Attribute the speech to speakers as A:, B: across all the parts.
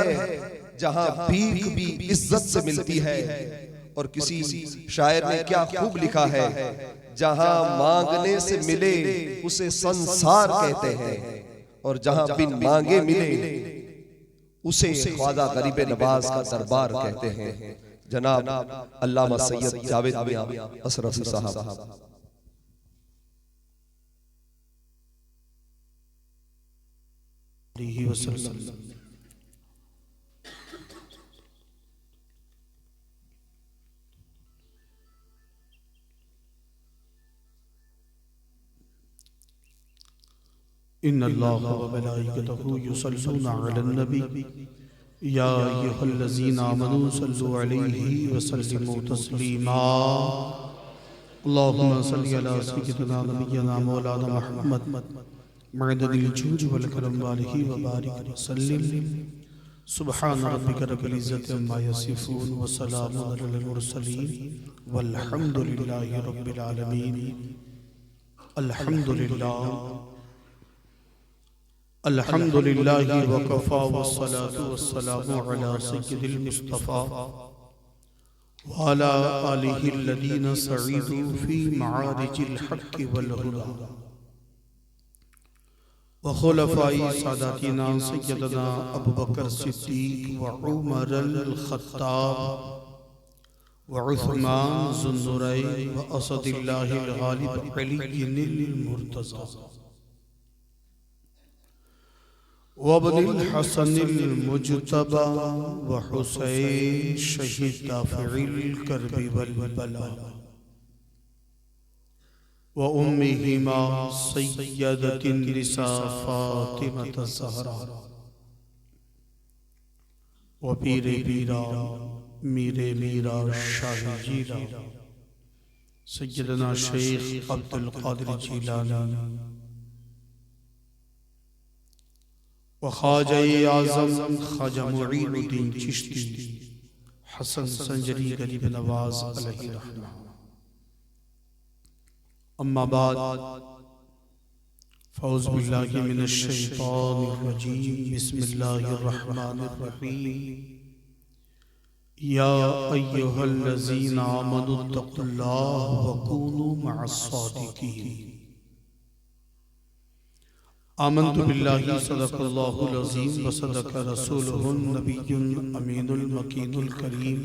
A: है जहां भीख भी इज्जत से मिलती है। और किसी शायर ने क्या खूब लिखा है, जहां मांगने से मिले उसे संसार कहते हैं, और जहां बिन मांगे मिले उसे ख्वाजा गरीब नवाज का दरबार कहते हैं। जनाब अल्लामा सैयद जावेद मियां अशरफी साहब।
B: इन्नल्लाह व मलाइकतहु युसल्लूना अलन नबी या अय्युहल्लज़ीना आमनू सल्लु अलैहि व सल्लिमू तस्लीमा। अल्लाहुम्मा सल्लि अला सय्यिदिना नबिय्यिना मौलाना मुहम्मद मअदनिल जूद वल करम वालिहि व बारिक व सल्लिम। सुब्हान रब्बिका रब्बिल इज्जति अम्मा यसिफून व सलामुन अलल मुरसलीन वल्हम्दुलिल्लाहि रब्बिल आलमीन। अल्हम्दुलिल्लाह अल्हम्दुलिल्लाहि वकफ़ा वस्सलातु वस्सलामु अला सय्यिदिल मुस्तफ़ा व अला आलिहि अल्लज़ीना सईदू फ़ी मआरिजिल हक़्क़ि वल हुदा व खुलफ़ाई सादातिना सय्यदना अबू बकर सिद्दीक़ व उमर अल ख़त्ताब व उस्मान ज़ुन्नुरैन व असदिल्लाहिल गालिब अलीय्यिल मुर्तज़ा वब्निल हसनिल मुज्तबा व हुसैन शहीद दाफ़िल कर्बि वल बला व उम्मिहिमा सय्यदतिन निसा फ़ातिमत ज़हरा व पीरे पीरा मीरे मीरा शाह जीरा सय्यदना शेख अब्दुल क़ादिर जीलानी व ख्वाजा-ए आज़म ख्वाजा मुईनुद्दीन चिश्ती हसन संजरी गरीब नवाज अलैहि रहमा। अम्मा बाद फ़ौज़ बिल्लाहि मिनश शैतानिर रजीम बिस्मिल्लाहिर रहमानिर रहीम। या अय्युहल्लज़ीना आमनुत्तक़ुल्लाह व कूनू मअस-सादिक़ीन। आमन्तु बिल्लाहि सदक़ल्लाहुल अज़ीम व सदक़ रसूलुहुन नबियुल अमीनुल मकीनुल करीम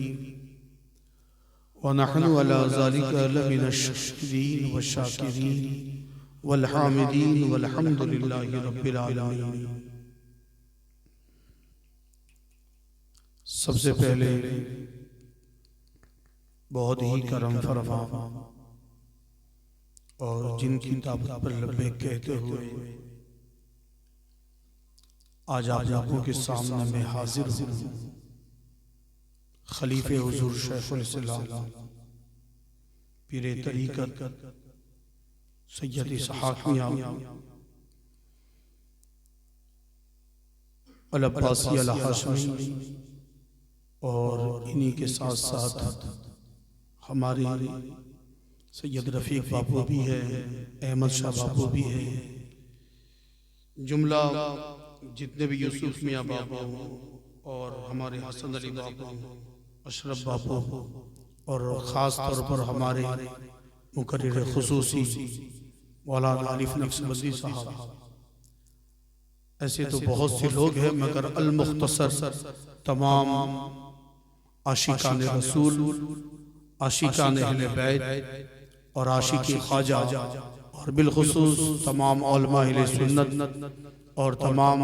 B: व नहनु अला ज़ालिका लमिनश शाकिरीन व शाकिरीन वल हामिदीन वल्हम्दुलिल्लाहि रब्बिल आलमीन। सबसे पहले बहुत ही करम फरमा और जिनकी दावत पर लब्बैक कहते हुए आज आप लोगों के सामने मैं हाजिर हूँ। खलीफे हुजूर शेखुल इस्लाम पीरे तरीक़त सैयद इसहाक़ मियां अल अब्बासी अल हाशमी और इन्हीं के साथ साथ हमारे सैयद रफ़ीक बापू भी है, अहमद शाह बापू भी है, जुमला जितने भी यूसुफ मियां बापू और हमारे हसन अली बापू, अशरफ बापू और ख़ास तौर पर हमारे मुकर्रिर खुसूसी मौलाना आरिफ नक्शबंदी साहब। ऐसे तो बहुत से लोग हैं मगर अल मुख्तसर तमाम आशिकान रसूल, आशिकान अहले बैत और आशिकी ख्वाजा और बिलखुसूस तमाम उलमा अहले सुन्नत और तमाम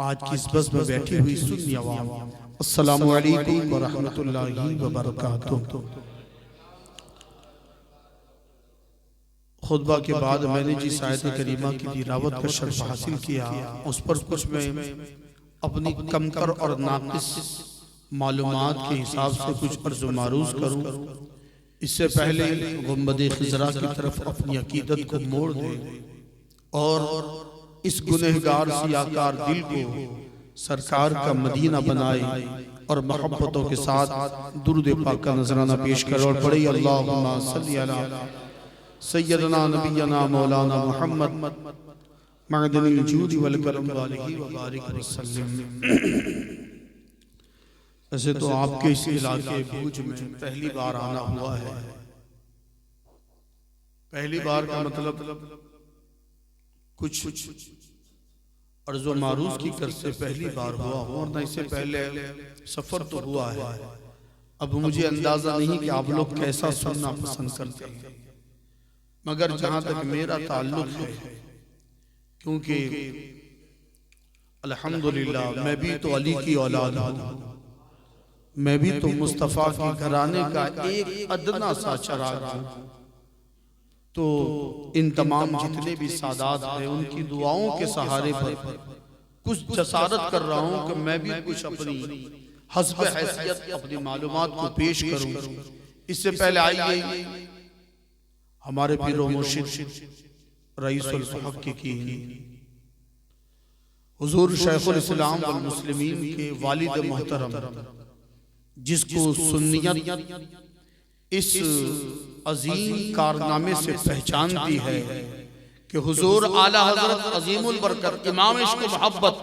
B: आज की इस बस में बैठी हुई सुन्नी अवाम, अस्सलामु अलैकुम व रहमतुल्लाहि व बरकातुहू। खुतबा के बाद मैंने जिस आयत करीमा की तिलावत का शर्फ हासिल किया उस पर कुछ मैं अपनी कमतर और नाक़िस मालूमात के हिसाब से कुछ अर्ज़ मारूज़ करूँ। इससे पहले गुंबद खिज़रा की तरफ अपनी अकीदत को मोड़ दे और इस गुनहगार सियाकार दिल को सरकार का मदीना बनाए और मोहब्बतों के साथ दुरूद पाक का नजराना पेश कर और पढ़े अल्लाहुम्मा सल्ली अला सय्यदना नबिय्यना मौलाना मुहम्मद मअदनिल जूद वल करम वालिहि व बारिक व सल्लिम। वैसे तो आपके इस इलाके भूज में पहली बार आना हुआ है। पहली बार का मतलब कुछ अर्ज़ो मारूफ की कर से पहली बार हुआ हो, वरना इससे पहले सफर तो हुआ है। अब मुझे अंदाजा नहीं कि आप लोग कैसा सुनना पसंद करते हैं, मगर जहां तक मेरा ताल्लुक है, क्योंकि अल्हम्दुलिल्लाह मैं भी तो अली की औलाद हूं, मैं भी तो मुस्तफ़ा के घराने का एक अदना सा चिराग हूं। तो इन तमाम जितने भी सादात हैं उनकी दुआओं के सहारे पर कुछ जसारत कर रहा हूं कि मैं भी कुछ अपनी हस्ब हैसियत अपनी मालूमात को पेश करूं। इससे पहले आइए हमारे पीरो मुर्शिद रईसुल मुहक्किकीन हुजूर शेखुल इस्लाम वल मुस्लिमीन के वालिद मोहतरम, जिसको सुन्नियत इस अजीम कारनामे से पहचानती है कि हुजूर आला हजरत अजीमुल बरकत इमाम इश्क मोहब्बत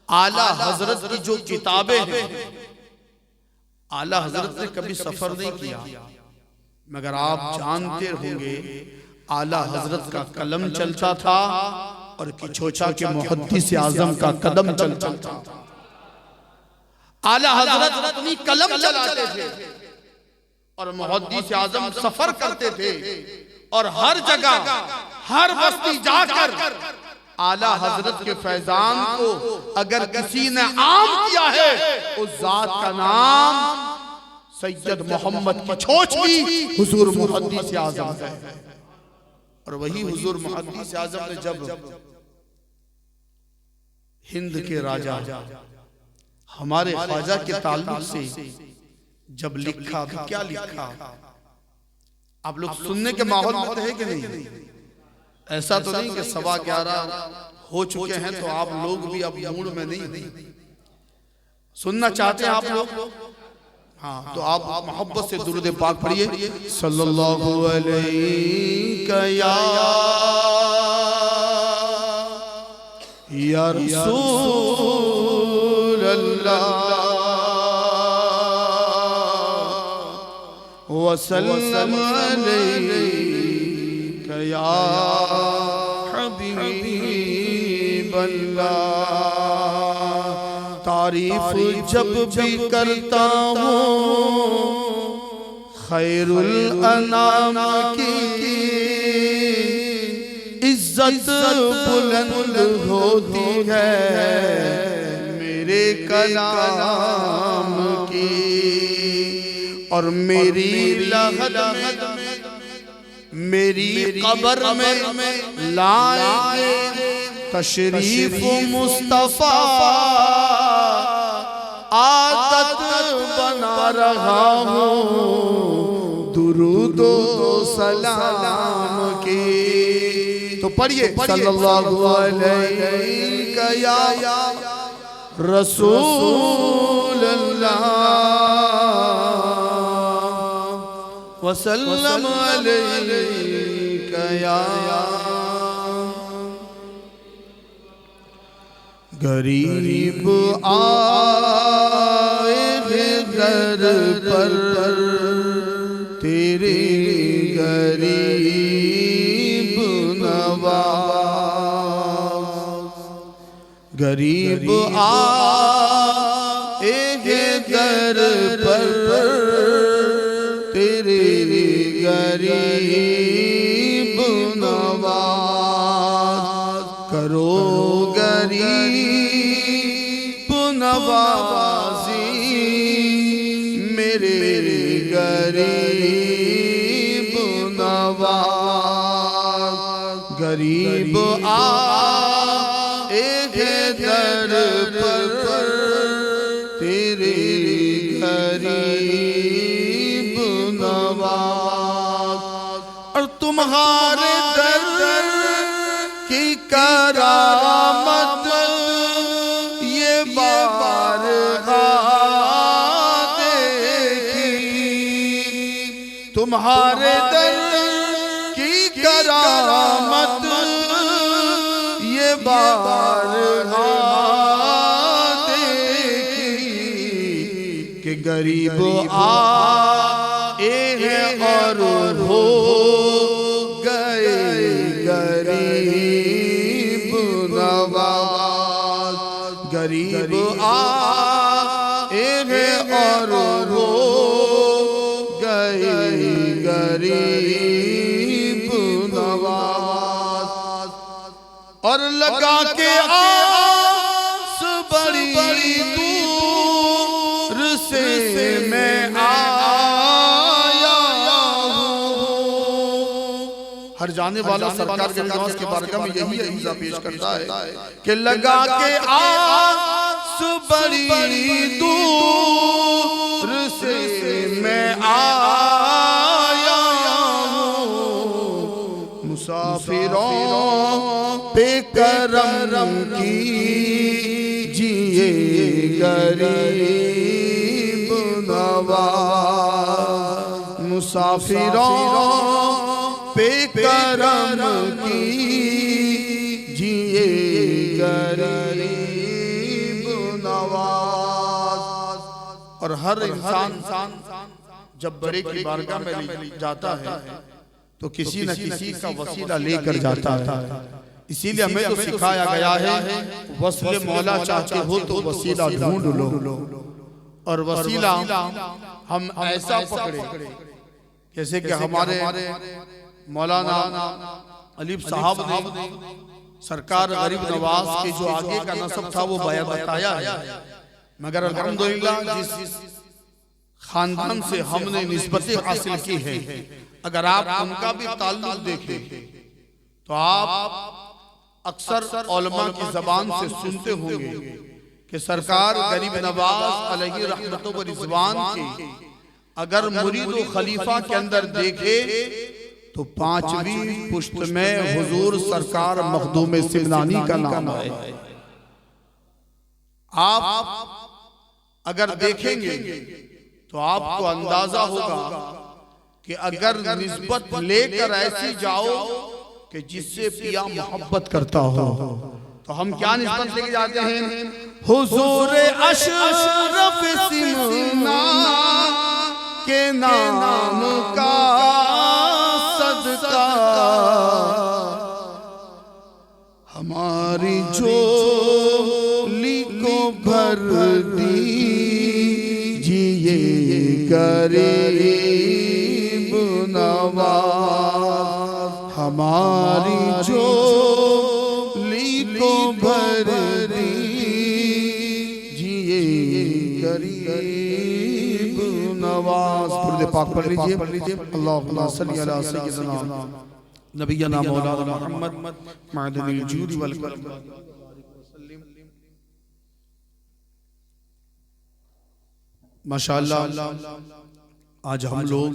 B: आला हजरत की जो किताबें हैं, आला हजरत ने कभी सफर नहीं किया, मगर आप जानते होंगे आला हजरत का कलम चलता था और किछोचा के मुहद्दिस आजम का कदम चलता था। आला हजरत अपनी कलम चलाते थे और मुहद्दिस आजम सफर करते थे, और हर जगह हर बस्ती जाकर आला हजरत के फैजान को अगर किसी ने आम किया है, उस जात का नाम सैयद मोहम्मद की छोचली हुजूर मुहद्दिस आजम है। और वही हुजूर मुहद्दिस आजम ने जब हिंद के राजा हमारे ख्वाजा के ताल्लुक से जब लिखा, तो क्या लिखा आप लोग सुनने के माहौल में है कि नहीं? ऐसा तो नहीं कि 11:15 हो चुके हैं तो आप लोग भी अब मूड में नहीं सुनना चाहते हैं आप लोग? हाँ, तो आप मोहब्बत से दुरूद पाक पढ़िए, सल्लल्लाहु अलैहि या रसूल अल्लाह वसल्लम अलैका या हबीब अल्लाह। तारीफ जब भी करता हूँ खैरुल अनाम की, इज्जत बुलंद होती है मेरे कलाम की। और मेरी लहद में मेरी कब्र में लाएंगे तशरीफ मुस्तफा, आदत बना रहा हूँ दुरूदो सलाम की। तो पढ़िए, सल्लल्लाहु अलैहि या रसूल अल्लाह वसल्लम अलैका या। गरीब आए घर पर तेरे गरीब नवाज, गरीब आए घर पर तेरे गरीब नवाज। करो गरीब नवाजी मेरे गरीब नवाज। गरीब आए दर पर तेरे गरीब नवाज। और तुम्हारे दर की करामत ये बारगाह देखी, तुम्हारे दर की करामत ये बारगाह देखी। गरीब आए हैं और हो गए गरीब नवाज। गरीब आए हैं और हो गए गरीब नवाज। और लगा के आस बड़ी बड़ी दूर से मैं आया हूँ। हर जाने वाला सरकार के नवाज के बारगाह में यही अरीज़ा पेश करता है कि लगा के आस बड़ी बड़ी दूर से मैं आया हूँ। मुसाफिरों पे करम कीजिए गरीब नवाज। मुसाफिरों पे करम कीजिए गरीब नवाज। और हर इंसान जब बड़े की बारगाह में जाता है तो किसी न किसी का वसीला लेकर जाता है। इसीलिए हमें तो सिखाया गया है वसीले मौला चाहते हो तो वसीला ढूंढ लो। और वसीला हम ऐसा पकड़े जैसे कि हमारे मौलाना अलीफ साहब ने सरकार गरीब नवाज के जो आगे का नसब था वो बताया है। मगर अल्हम्दुलिल्लाह जिस खानदान से हमने निस्बतें हासिल की है, अगर आप उनका भी ताल्लुक देखें तो आप अक्सर उलमा की जबान से सुनते होंगे कि सरकार गरीब नवाज अलैहि रहमत व रिज़वान के अगर मुरीद व खलीफा के अंदर देखे तो पांचवी पुश्त में हुजूर सरकार मखदूम सिमनानी का नाम है। आप अगर देखेंगे तो आपको अंदाजा होगा कि अगर निस्बत लेकर ऐसी जाओ कि जिससे पिया मोहब्बत करता हो तो हम क्या निस्बत लेके जाते हैं? हुजूर अशरफ सिमना के नाम का सदका हमारी झोली को भर दीजिए गरीब नवाज। हमारी झोली को भर दीजिए गरीब नवाज। दुरूद पाक पढ़ लीजिए। अल्लाहुम्मा सल्ली अला सय्यिदना नबियना मौलाना मुहम्मद मअदनिल जूद वल करम। माशाअल्लाह आज हम लोग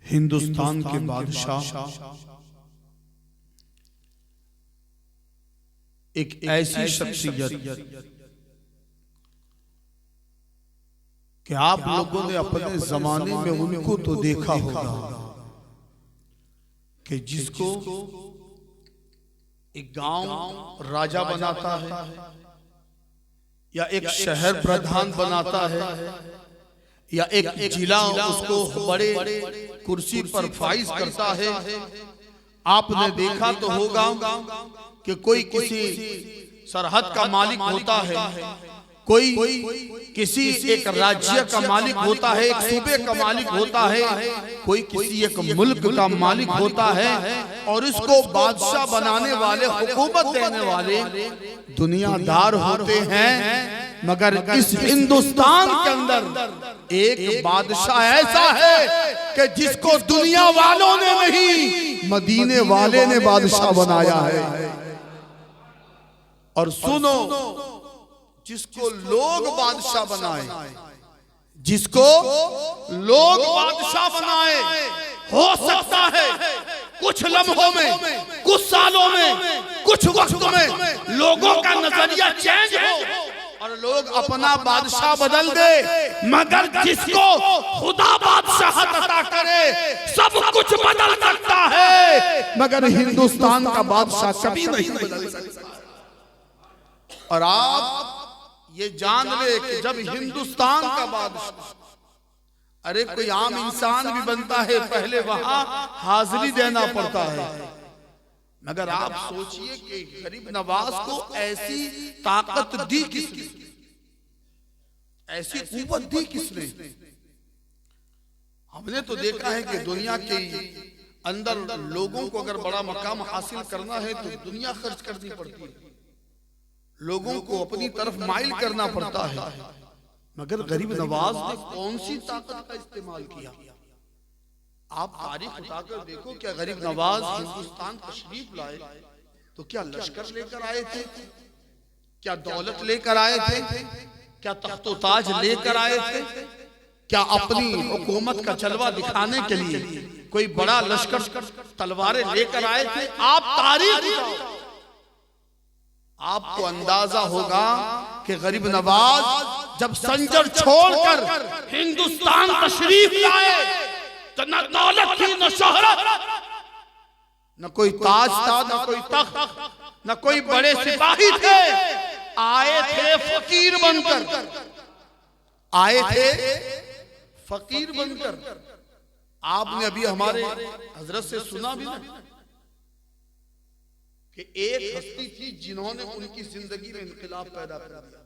B: हिंदुस्तान के बादशाह एक ऐसी शख्सियत कि आप लोगों ने अपने जमाने में उनको तो देखा होगा कि जिसको एक गांव राजा बनाता है या एक शहर प्रधान बनाता है या एक जिला उसको बड़े कुर्सी पर फाइज करता है। आपने देखा तो होगा कि कोई किसी सरहद का मालिक होता है, कोई किसी एक राज्य का मालिक होता है, एक सूबे का मालिक होता है, कोई किसी एक मुल्क का मालिक होता है और इसको बादशाह बनाने वाले, हुकूमत देने वाले दुनियादार होते हैं। मगर इस हिंदुस्तान के अंदर एक बादशाह ऐसा है कि जिसको दुनिया वालों ने नहीं मदीने वाले ने बादशाह बनाया है। और सुनो, जिसको लोग बादशाह बनाए, जिसको लोग बादशाह बनाए, हो सकता है कुछ लम्हों में, कुछ सालों में, कुछ वक्त में लोगों का नजरिया चेंज हो और लोग अपना बादशाह बदल दे, मगर जिसको खुदा बादशाह अता करे सब कुछ बदल सकता है, मगर हिंदुस्तान का बादशाह कभी नहीं बदल सकता। और आप ये जान ले कि जब हिंदुस्तान का बादशाह, अरे कोई आम इंसान भी बनता है पहले वहां हाजिरी देना पड़ता है, मगर आप सोचिए कि गरीब नवाज को ऐसी ताकत दी किसने, ऐसी कुव्वत दी किसने। हमने तो देखा है कि दुनिया के अंदर लोगों को अगर बड़ा मकाम हासिल करना है तो दुनिया खर्च करनी पड़ती है, लोगों को अपनी तरफ माइल करना पड़ता है, मगर गरीब नवाज ने कौन सी ताकत का इस्तेमाल किया। आप तारीख उठाकर देखो, क्या गरीब नवाज हिंदुस्तान तशरीफ लाए तो क्या लश्कर लेकर आए थे, क्या दौलत लेकर आए थे, क्या तख्तो ताज लेकर आए थे, क्या अपनी हुकूमत का जलवा दिखाने के लिए कोई बड़ा लश्कर तलवारें लेकर आए थे। आप तारीख उठाओ, आपको अंदाजा होगा कि गरीब नवाज जब संजर छोड़कर हिंदुस्तान तशरीफ लाए तो न दौलत थी, न शोहरत, न कोई ताज था, न कोई तख्त, न कोई बड़े सिपाही थे। आए थे फकीर बनकर, आए थे फकीर बनकर। आपने अभी हमारे हजरत से सुना भी ना कि एक हस्ती थी जिन्होंने उनकी जिंदगी में इनकलाब पैदा कर दिया।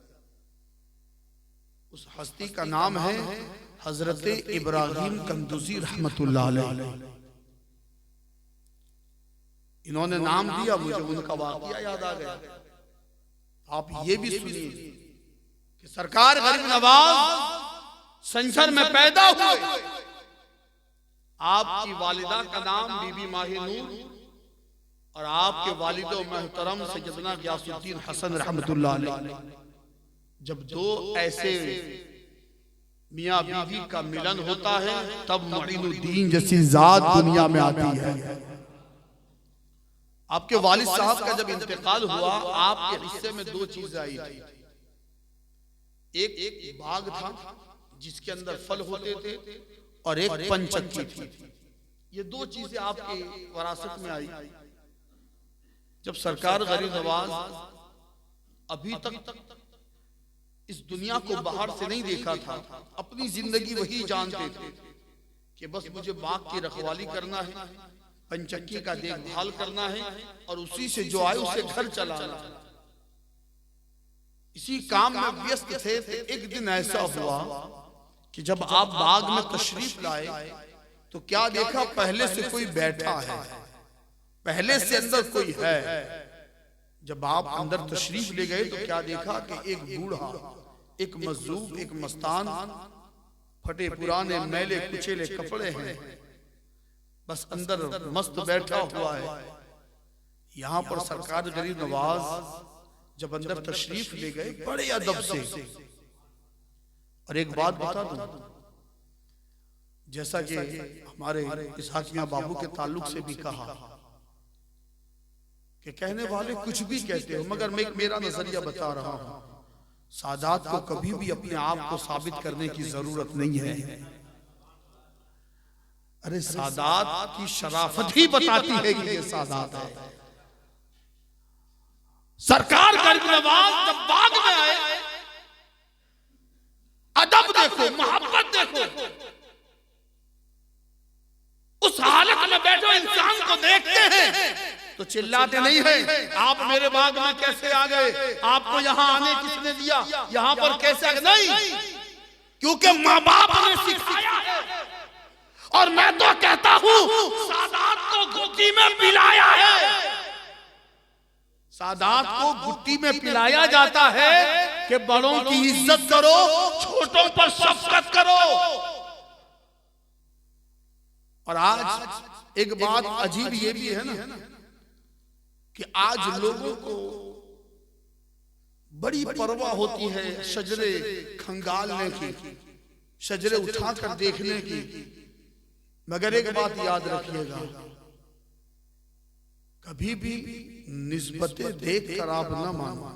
B: उस हस्ती का नाम है हजरत इब्राहिम कंदुजी रहमतुल्लाह अलैह। इन्होंने नाम दिया, मुझे उनका वाकया याद आ गया। आप ये भी सुनिए कि सरकार गरीब नवाज संसर में पैदा हुए। आपकी वालिदा का नाम बीबी माहिनूर और आपके वालिदो मोहतरम सैयदना गियासुद्दीन हसन रहमतुल्लाह अलैह। जब दो ऐसे मियाँ बीवी का मिलन होता है तब मुइनुद्दीन जैसी जात दुनिया में आती है। आपके वालिद साहब का जब इंतकाल हुआ, आपके हिस्से में दो चीजें आई थी। एक बाग था जिसके अंदर फल होते थे और एक पंचक्की थी। ये दो चीजें आपके वरासत में आई। जब सरकार गरीब नवाज अभी तक इस दुनिया को बाहर से नहीं देखा था, अपनी जिंदगी वही जानते थे कि बस मुझे बाग की रखवाली करना है, पंचक्की का देखभाल करना है और उसी से जो आए उसे घर चलाना। इसी काम में व्यस्त थे। एक दिन ऐसा हुआ कि जब आप बाग में तशरीफ लाए तो क्या देखा, पहले से कोई बैठा है, पहले से अंदर कोई है। जब आप अंदर तशरीफ ले गए तो क्या देखा कि एक बूढ़ा, एक मजलूम, एक मस्तान, फटे पुराने मैले कुचेले कपड़े हैं, बस अंदर मस्त बैठा हुआ है। यहां पर सरकार गरीब नवाज जब अंदर तशरीफ ले गए बड़े अदब से। और एक बात बता दूं, जैसा कि हमारे इसहाक मियां बाबू के ताल्लुक से भी कहा कि कहने वाले कुछ भी कहते हो, मगर मैं मेरा नजरिया बता रहा हूं, सादात को कभी भी अपने आप को साबित करने की जरूरत नहीं है। अरे सादात की शराफत ही बताती है कि ये सादात है। सरकार गरीब नवाज जब बाग में आए, अदब देखो, मोहब्बत देखो, उस हालत में बैठे इंसान को देखते हैं तो चिल्लाते नहीं है आप मेरे बाग में कैसे आ गए, आपको यहां आने किसने दिया, यहां पर कैसे आ गए? नहीं, क्योंकि माँ बाप ने सिखाया है। और मैं तो कहता हूं सादात को गुत्ती में पिलाया है। सादात को गुत्ती में पिलाया जाता है कि बड़ों की इज्जत करो, छोटों पर शफकत करो। और आज एक बात अजीब ये भी है ना कि आज लोगों को बड़ी परवाह होती है शजरे खंगालने की, शजरे उठाकर देखने की। मगर एक बात याद रखिएगा, कभी भी निस्बतें देखकर आप न मानो।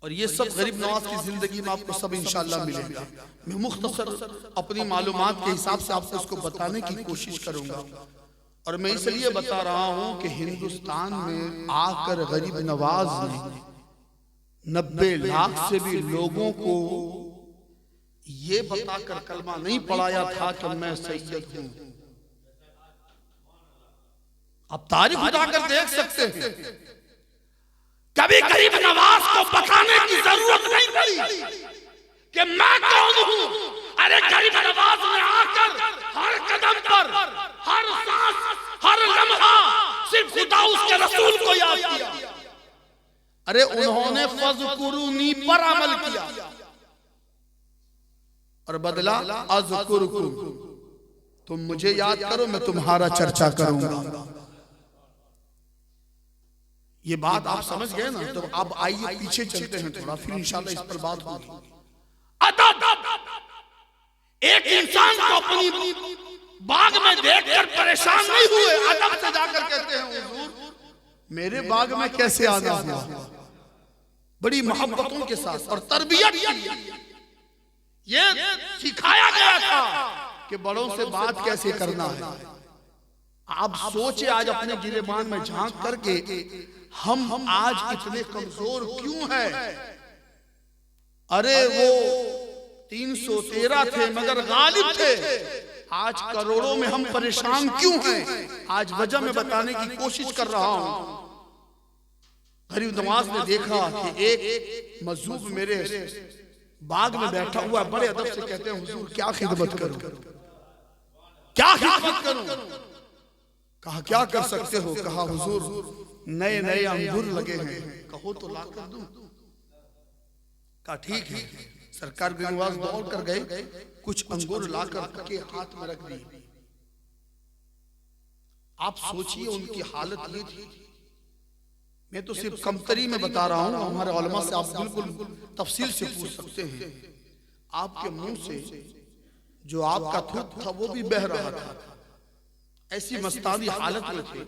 B: और ये सब गरीब नवाज की जिंदगी में आपको सब इंशाअल्लाह मिलेगा। मैं मुख्तसर अपनी मालूमात के हिसाब से आपको इसको बताने की कोशिश करूंगा। और मैं इसलिए बता रहा हूं कि हिंदुस्तान में आकर गरीब नवाज ने 90 लाख से भी लोगों को ये बताकर कलमा नहीं पढ़ाया था कि मैं सैयद हूं। आप तारीख उठाकर देख सकते हैं, कभी गरीब नवाज को बताने की जरूरत नहीं पड़ी कि मैं कौन हूं। अरे गरीब नवाज ने आकर हर कदम पर, हर सांस, हर लम्हा सिर्फ खुदा उसके रसूल को याद किया। अरे उन्होंने फज़कुरूनी पर अमल किया और बदला अज़कुरुकुम, तुम मुझे याद करो मैं तुम्हारा चर्चा करूंगा। ये बात आप समझ गए ना? तो अब आइए पीछे चलते हैं थोड़ा, फिर इंशाल्लाह इस पर बात होगी। एक इंसान को अपनी बाग में देखकर परेशान नहीं हुए, अदब से जाकर कहते हैं हुजूर मेरे बाग में कैसे आना हुआ। बड़ी मोहब्बतों के साथ और तरबियत ये सिखाया गया था कि बड़ों से बात कैसे करना है। आप सोचे आज अपने गिरेबान में झांक करके हम आज इतने कमजोर क्यों हैं? अरे वो 313 थे मगर गालिब थे, आज करोड़ों में हम परेशान क्यों हैं? आज वजह मैं बताने की कोशिश कर रहा हूं। गरीब नवाज ने देखा कि एक मजलूम मेरे बाग में बैठा हुआ, बड़े अदब से कहते हैं हुजूर क्या खिदमत करूं, क्या खिदमत करूं? कहा क्या कर सकते हो? कहा हुजूर नए नए अंगूर लगे हैं, कहो तो ला कर दूं। कहा ठीक है। सरकार गरीब नवाज दौड़ कर गए, कुछ अंगूर लाकर के हाथ में रख दिए। आप सोचिए उनकी हालत ये थी। मैं तो सिर्फ कमतरी में बता रहा हूं, हमारे उलमा से आप बिल्कुल तफसील से पूछ सकते हैं। आपके मुंह से जो आपका थूक था वो भी बह रहा था, ऐसी मस्तानी हालत में थे।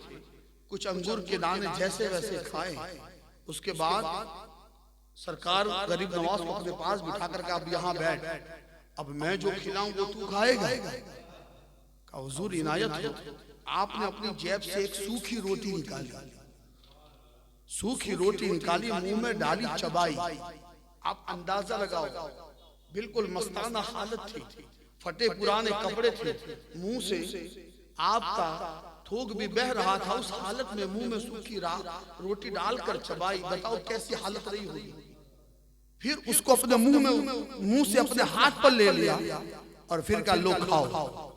B: कुछ अंगूर के दाने जैसे वैसे खाए, उसके बाद सरकार गरीब नवाज को अपने पास बिठा करके आप यहाँ बैठ, अब मैं जो खिलाऊं वो तू खाएगा। कहा हुजूर इनायत हो। आपने अपनी जेब से एक सूखी रोटी निकाली, सूखी रोटी निकाली, मुंह में डाली, चबाई। आप अंदाजा लगाओ, बिल्कुल मस्ताना हालत थी, फटे पुराने कपड़े थे, मुंह से आपका थूक भी बह रहा था। उस हालत में मुंह में सूखी रोटी डालकर चबाई। बताओ कैसी हालत रही होगी। फिर उसको अपने मुंह से अपने हाथ पर ले लिया और फिर कहा लो खाओ।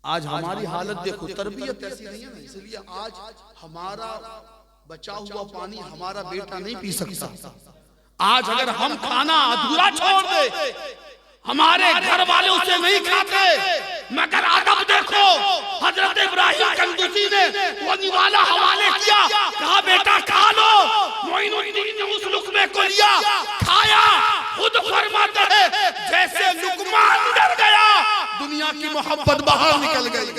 B: आज हमारी हालत देखो, तरबियत ऐसी नहीं है ना, इसलिए आज हमारा बचा हुआ पानी हमारा बेटा नहीं पी सकता। आज अगर हम खाना अधूरा छोड़ दे, हमारे घर वाले उसे नहीं खाते, मगर अदब देखो, हजरत इब्राहिम कंदूसी ने वो निवाला हवाले किया, कहा बेटा खा लो। मोइनुद्दीन ने उस लुकमे को लिया, खाया। खुद फरमाते हैं जैसे लुकमा अंदर गया दुनिया की मोहब्बत बाहर निकल गई।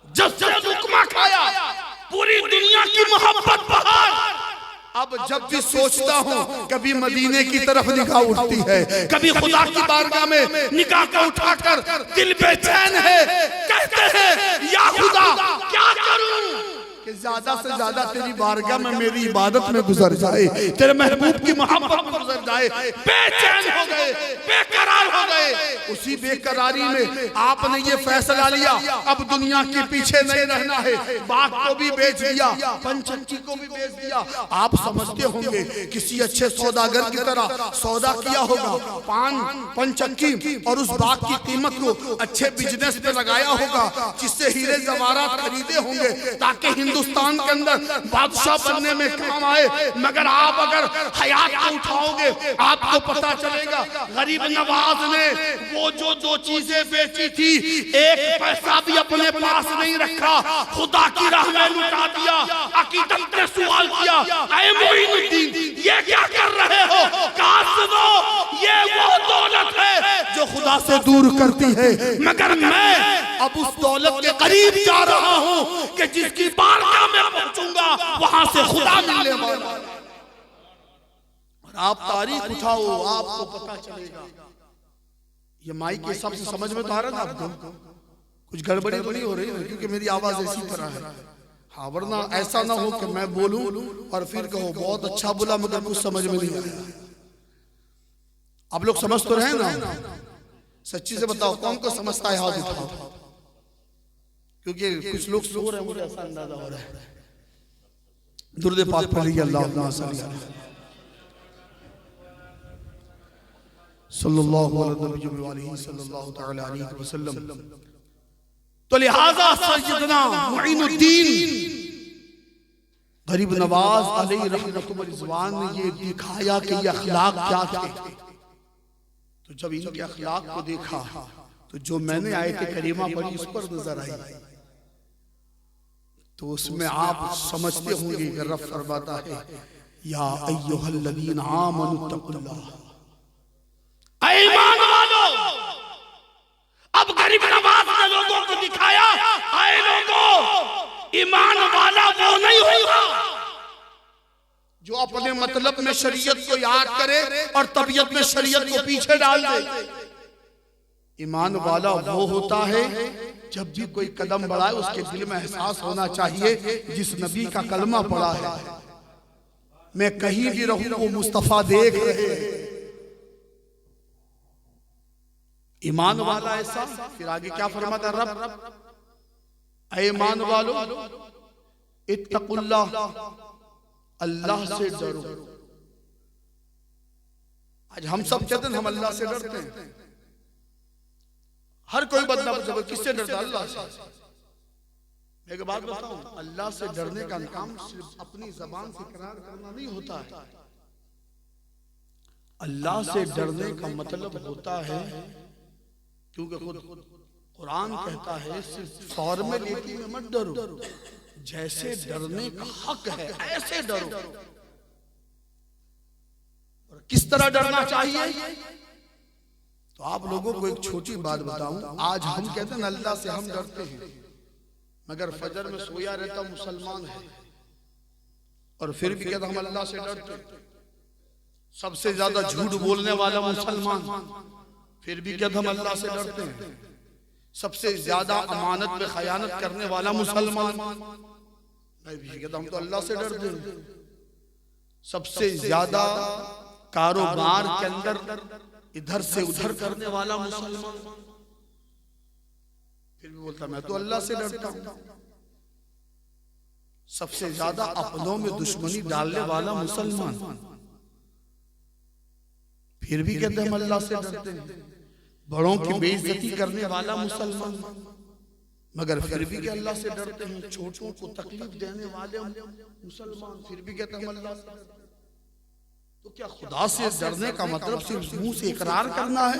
B: जब से लुकमा खाया पूरी दुनिया की मोहब्बत बाहर। अब जब भी सोचता हूँ कभी मदीने की तरफ निगाह उठती है, कभी खुदा की बारगाह में निगाह को उठाकर दिल बेचैन है। कहते हैं या खुदा क्या करूं कि ज्यादा से ज्यादा तेरी बारगाह में मेरी इबादत में गुजर जाए, तेरे महबूब की मोहब्बत में गुजर जाए। बेचैन हो गए, बेकरार हो गए। उसी बेकरारी में आपने ये फैसला लिया अब दुनिया के पीछे नहीं रहना है। बाग को भी बेच दिया, पंचक्की को भी बेच दिया। आप समझते होंगे किसी अच्छे सौदागर की तरह सौदा किया होगा, पान पंचक्की और उस बाग की कीमत को अच्छे बिजनेस पे लगाया होगा, जिससे हीरे जवाहरात खरीदे होंगे ताकि हिंदुस्तान के अंदर बादशाह बनने में काम आए। मगर आप अगर हयात को उठाओगे आपको पता चलेगा गरीब नवाज ने वो जो दो चीजें बेची थी, एक पैसा भी अपने पास नहीं रखा, खुदा की राह में लुटा दिया। अकीदत ने सवाल किया, ऐ मोइनुद्दीन ये क्या कर रहे हो? कहा सुनो, ये वो दौलत है जो खुदा से दूर करती है, मगर मैं अब उस दौलत के करीब जा रहा हूं कि जिसकी बारगाह में पहुंचूंगा वहां से खुदा मिलने वाला। और आप तारीख उठाओ आपको पता चलेगा। ये माइक के हिसाब से समझ में तो आ रहा है ना आपको? कुछ गड़बड़ी तो नहीं हो रही है क्योंकि मेरी आवाज ऐसी तरह है। हाँ, वरना ऐसा ना हो कि मैं बोलूं और फिर कहो बहुत अच्छा बोला मगर कुछ समझ में नहीं आया। आप लोग समझ तो रहे ना? सच्ची से बताओ कौन को समझता है, हाथ उठाओ, क्योंकि कुछ लोग सो रहे हैं, मुझे ऐसा अंदाजा हो रहा है। दुरूद पाक पढ़िए, अल्लाहुम्मा सल्लल्लाहु अलैहि वसल्लम। तो लिहाजा सैयदना मुईनुद्दीन गरीब नवाज अलैहि रहमतुल्लाह रिज़वान ने ये दिखाया कि ये अखलाक क्या थे। तो जब इनके अखलाक को देखा तो जो मैंने आयत करीमा पढ़ी उस पर नजर आई, तो उसमें आप समझते होंगे कि रब फरमाता है या अय्युहल्लज़ीना आमनु तक़ुल्लाह, ऐ ईमान वालों। अब गरीब नवाज ने लोगों को दिखाया, ऐ लोगों, ईमान वाला वो नहीं होगा जो अपने मतलब में शरीयत को याद करे और तबीयत में शरीयत को पीछे डाल दे। ईमान वाला वो होता है जब भी कोई कदम बढ़ाए उसके दिल में एहसास होना चाहिए जिस नबी का कलमा पड़ा है, मैं कहीं भी रहूं वो मुस्तफा देख रहे हैं। ईमान वाला ऐसा, फिर आगे क्या फरमाता रब, ऐ ईमान वालो इत्तकुल्लाह, अल्लाह से डरो। आज हम सब कहते हैं हम अल्लाह से डरते हैं, हर कोई बंदा किससे डरता? अल्लाह से। एक बात बताऊं, अल्लाह से डरने का काम सिर्फ अपनी जबान से इकरार करना नहीं होता है। अल्लाह से डरने का मतलब होता है, क्योंकि खुद कुरान कहता है सिर्फ फॉर्मेलिटी में मत डरो, जैसे डरने का हक है ऐसे डरो। और किस तरह डरना चाहिए? तो आप लोगों को एक छोटी बात बताऊं, आज हम कहते हैं अल्लाह से हम डरते हैं, मगर फजर में सोया रहता मुसलमान है और फिर भी कहता हम अल्लाह से डरते हैं। सबसे ज्यादा झूठ बोलने वाला मुसलमान, फिर भी कहता हम अल्लाह से डरते हैं। सबसे ज्यादा अमानत में खयानत करने वाला मुसलमान, मैं भी कहता हम तो अल्लाह से डरते हैं। सबसे ज्यादा कारोबार के अंदर इधर से उधर करने वाला मुसलमान, फिर भी बोलता मैं तो अल्लाह से डरता हूं। सबसे ज्यादा अपनों में दुश्मनी डालने वाला मुसलमान, फिर भी कहते हम अल्लाह से डरते हैं। बड़ों की बेइज्जती करने वाला मुसलमान, मगर फिर भी क्या अल्लाह से डरते हैं। छोटों को तकलीफ देने वाले मुसलमान, फिर भी कहते हैं हम अल्लाह से डरते हैं। तो क्या खुदा से डरने का मतलब सिर्फ मुंह से इकरार करना है?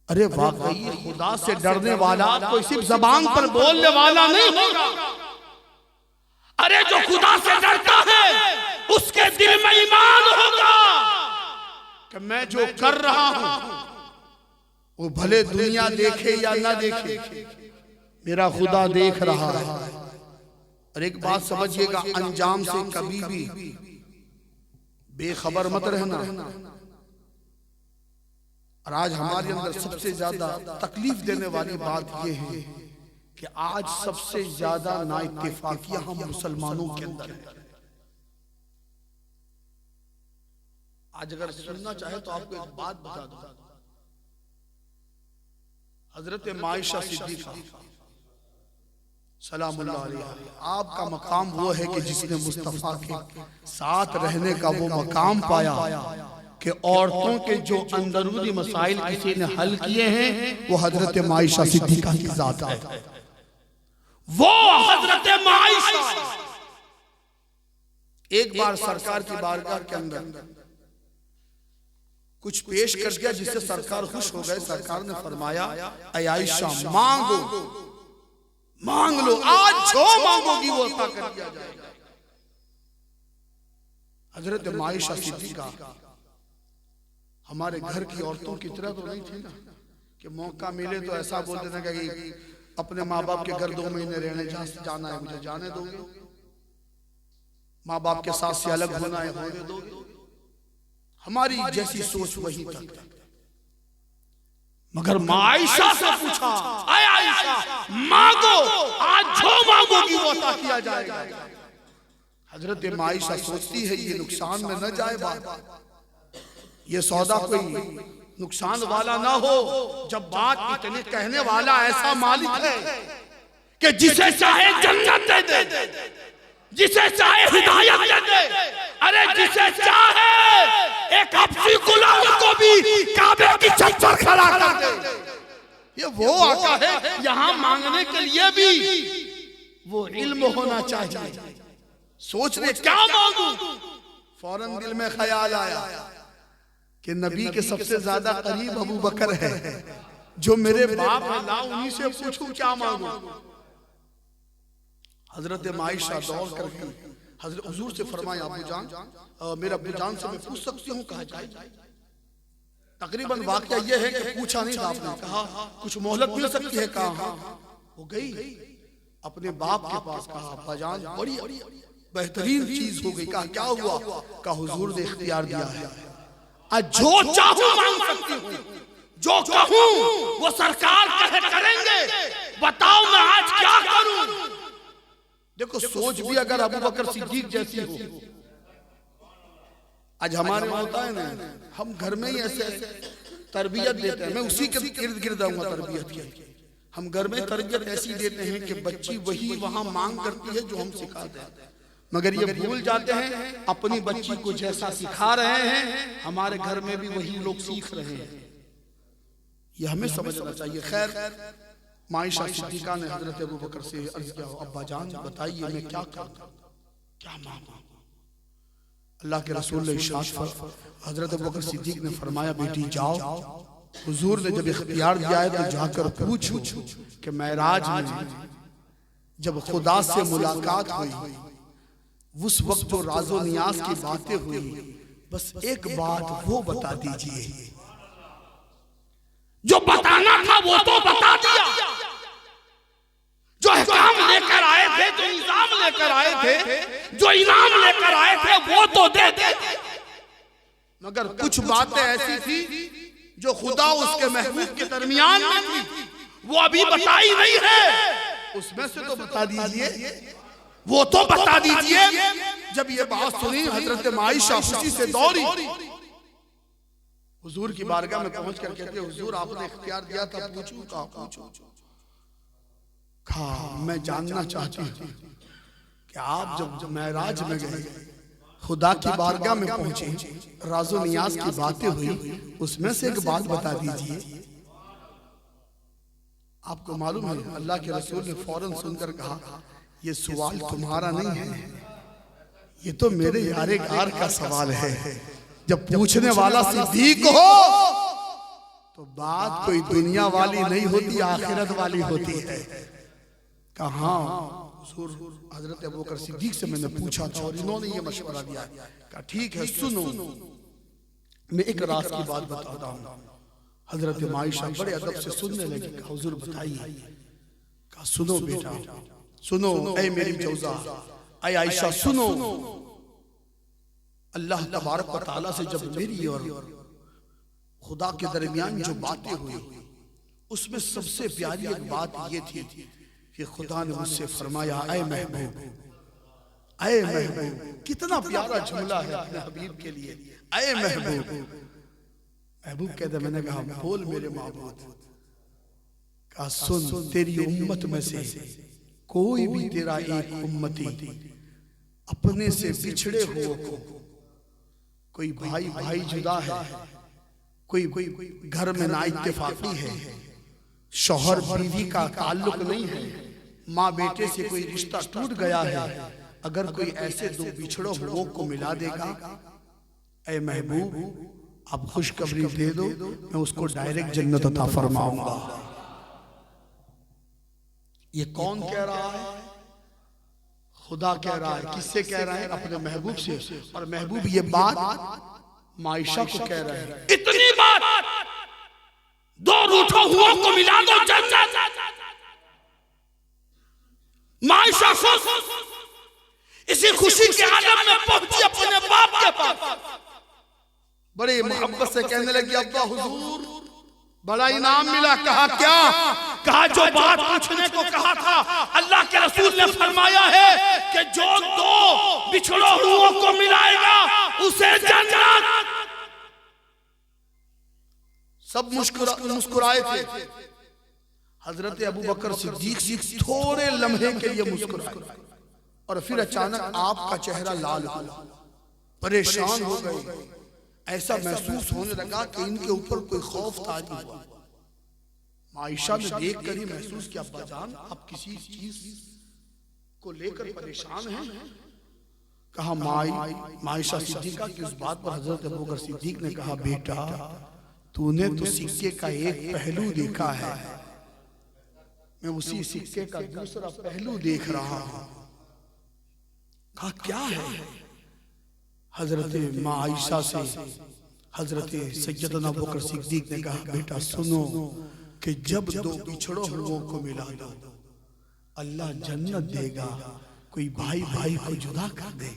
B: अरे वाकई खुदा से डरने वाला कोई सिर्फ जबान पर बोलने वाला नहीं होगा। अरे जो खुदा से डरता है उसके दिल में ईमान होगा कि मैं जो कर रहा हूं वो भले दुनिया देखे या ना देखे, मेरा खुदा देख रहा है। और एक बात समझिएगा, अंजाम से कभी भी बेखबर मत रहना। और आज हमारे अंदर सबसे ज्यादा तकलीफ देने वाली बात यह है कि आज सबसे ज्यादा नाइत्तेफाकियां हम मुसलमानों के अंदर है। आज अगर सुनना चाहे तो आपको एक बात बता दूं, हजरत मायशा सिद्दीका सलामुल्लाह अलैहा, आपका मकाम वो है कि जिसने मुस्तफा के साथ रहने का वो मकाम पाया कि औरतों के जो अंदरूनी मसाइल किसी ने हल किए हैं वो हजरत मायशा सिद्दीका की जात है। वो हजरत मायशा एक बार सरकार की बारगाह के अंदर कुछ पेश कर दिया जिससे सरकार खुश हो गए। सरकार ने फरमाया, ऐ आयशा मांगो, मांग लो, आज जो मांगोगी वो अता कर दिया जाएगा। हजरत मायशा सिद्दीका हमारे घर की औरतों की तरह तो नहीं थी ना कि मौका मिले तो ऐसा बोल देना कि अपने माँ बाप के घर 2 महीने रहने जाना है, मुझे जाने दोगे, माँ बाप के साथ से अलग होना है होने दोगे। हमारी जैसी सोच वही तक। मगर माँ आयशा से पूछा, आय आयशा मांगो, आज जो मांगोगी वो अता किया जाएगा। हजरत माँ आयशा सोचती है ये नुकसान में न जाए बात, ये सौदा कोई नुकसान वाला ना हो। जब बात इतने कहने वाला ऐसा मालिक है कि जिसे चाहे जन्नत दे दे, जिसे चाहे हिदायत दे दे, अरे जिसे चाहे एक हबशी गुलाम को भी काबे की छत पर खड़ा कर दे। ये वो आका है, यहाँ मांगने के लिए भी वो इल्म होना चाहिए। सोच रहे क्या मांगू, फौरन दिल में ख्याल आया कि नबी के सबसे ज्यादा करीब अबू बकर है, जो मेरे बाप है, ला उन्हीं से पूछूं क्या मांगू। हजरत आयशा दौड़ कर हजरत हुजूर से फरमाया, अबू जान, मेरा अबू जान से मैं पूछ सकती हूँ कहा जाए। तकरीबन वाकया ये है कि पूछा नहीं था आपने, कहा कुछ मोहलत मिल सकती है, कहा वो गई अपने बाप के पास, कहा अब्बा जान बड़ी बेहतरीन चीज हो गई। कहा क्या हुआ, कहा हुजूर ने इख्तियार दिया है, आज जो चाहूं मांग सकती हूँ, जो कहूं वो सरकार करेंगे, बताओ मैं आज क्या करूं। देखो सोच भी अगर अबू बकर सिद्दीक जैसी हो, आज हमारे होता है ना, हम घर में ही ऐसे तरबियत देते हैं, मैं उसी के इर्द गिर्द आऊंगा तरबियत की। हम घर में तरबियत ऐसी देते हैं कि बच्ची वही वहां मांग करती है जो हम सिखाते हैं, मगर ये भूल जाते हैं अपनी बच्ची को जैसा सिखा रहे हैं हमारे घर में भी वही लोग सीख रहे हैं। ये हमें समझना चाहिए। खैर आयशा सिद्दीका ने हजरत अबू बकर से अर्ज किया, अब्बा जान बताइए मैं क्या करूं, क्या मांगूं। अल्लाह के रसूल ने इरशाद, हजरत अबू बकर सिद्दीक ने फरमाया, बेटी जाओ, हुजूर ने जब इख्तियार दिया है तो जाकर पूछो कि मेराज में जब खुदा से मुलाकात हुई, उस वक्त जो राजो नियाज की बातें हुई, बस एक बात वो बता दीजिए, जो बताना था वो तो बता दिया, जो काम लेकर आए थे, जो निजाम लेकर आए थे, जो इनाम लेकर आए थे वो तो दे दे, मगर कुछ बातें ऐसी थी जो खुदा उसके महबूब के दरमियान में थी, वो अभी बताई नहीं है, उसमें से तो बता दीजिए, वो तो बता दीजिए। जब ये बात सुनी हजरत आयशा खुशी से दौड़ी, हुजूर की बारगाह में पहुंच कर कहते, हुजूर आपने इख्तियार दिया था, पूछूं, कहा पूछो। कहा मैं जानना चाहती हूँ कि आप जब मेराज में गए, खुदा की बारगाह में पहुंचे, राजो नियाज की बातें हुई, उसमें से एक बात बता दीजिए। आपको मालूम है अल्लाह के रसूल ने फौरन सुनकर कहा, ये सवाल तुम्हारा नहीं है, ये तो मेरे यारे गार का सवाल है। जब पूछने वाला सिद्दीक हो तो बात कोई दुनिया वाली नहीं होती, आखिरत वाली होती है। कहा हजरत अबू बकर सिद्दीक से मैंने पूछा था और इन्होंने ये मशवरा दिया। कहा ठीक है सुनो, मैं एक राज की बात बताता हूँ। हजरत आयशा बड़े अदब से सुनने लगी। कहा हुजूर बताइए। कहा सुनो बेटा सुनो, ऐ मेरी जौजा, ऐ आयशा सुनो। अल्लाह तबारक व तआला से जब मेरी और खुदा के दरमियान जो बातें हुई, उसमें सबसे प्यारी एक बात ये थी कि खुदा ने मुझसे फरमाया, ऐ महबूब, ऐ महबूब। कितना प्यारा जुमला है अपने हबीब के लिए, ऐ महबूब। महबूब कहते, मैंने कहा बोल मेरे महबूब। कहा सुन, तेरी उम्मत में से कोई भी तेरा एक उम्मती अपने से बिछड़े हुए को, कोई भाई भाई जुदा है, कोई घर में ना इत्तेफाकी है, शौहर बीवी का ताल्लुक नहीं है, माँ बेटे से कोई रिश्ता टूट गया है, अगर कोई ऐसे दो बिछड़ो हुओं को मिला देगा, ऐ महबूब आप खुशखबरी दे दो, मैं उसको डायरेक्ट जन्नत अता फरमाऊंगा। ये कौन कह रहा है? खुदा कह रहा है। किससे कह रहा है? अपने महबूब से। और महबूब ये बात आयशा को कह रहे हैं। इतनी बात, दो रूठों हुओं को मिला दो जन्नत। आयशा इसी खुशी के आलम में पहुंची अपने बाप के पास, बड़े मोहब्बत से कहने लगी, अब्बा हुजूर बड़ा इनाम मिला। कहा क्या? कहा जो बात पूछने को कहा था, अल्लाह के रसूल ने फरमाया है कि जो दो बिछड़ो हुओं को मिलाएगा उसे जन्नत। सब मुस्कुराए थे। हजरत अबू बकर सिद्दीक थोड़े लम्हे के लिए मुस्कुराए और फिर अचानक आपका चेहरा लाल हुआ, परेशान हो गए। ऐसा महसूस होने लगा कि इनके ऊपर कोई खौफ तारी हुआ। आयशा ने देख कर ही महसूस किया, अब्बा जान आप किसी चीज को लेकर परेशान हैं? कहा आयशा सिद्दीका की उस बात पर हजरत अबू बकर सिद्दीक ने कहा, बेटा तूने तो सिक्के का एक पहलू देखा है, मैं उसी सिक्के का दूसरा पहलू देख रहा हूं। कहा क्या है? हजरत माँ आयशा से हजरत सैयदना अबू बकर सिद्दीक ने कहा, बेटा सुनो कि जब दो बिछड़ो हुओं को मिला दो अल्लाह जन्नत देगा। कोई भाई भाई को जुदा कर दे,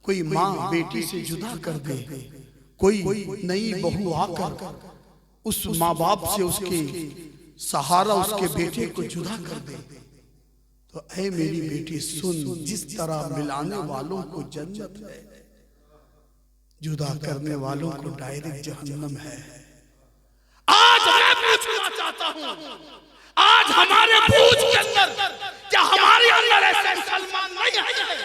B: कोई माँ बेटी से जुदा कर दे, कोई नई बहू आकर उस माँ बाप से उसके सहारा उसके बेटे को जुदा कर दे, तो ऐ मेरी बेटी सुन, जिस तरह मिलाने वालों को जन्नत है, जुदा करने वालों को डायरेक्ट जहन्नम है। आज मैं पूछना चाहता हूं, आज हमारे भूज के अंदर क्या हमारे अंदर ऐसे मुसलमान नहीं है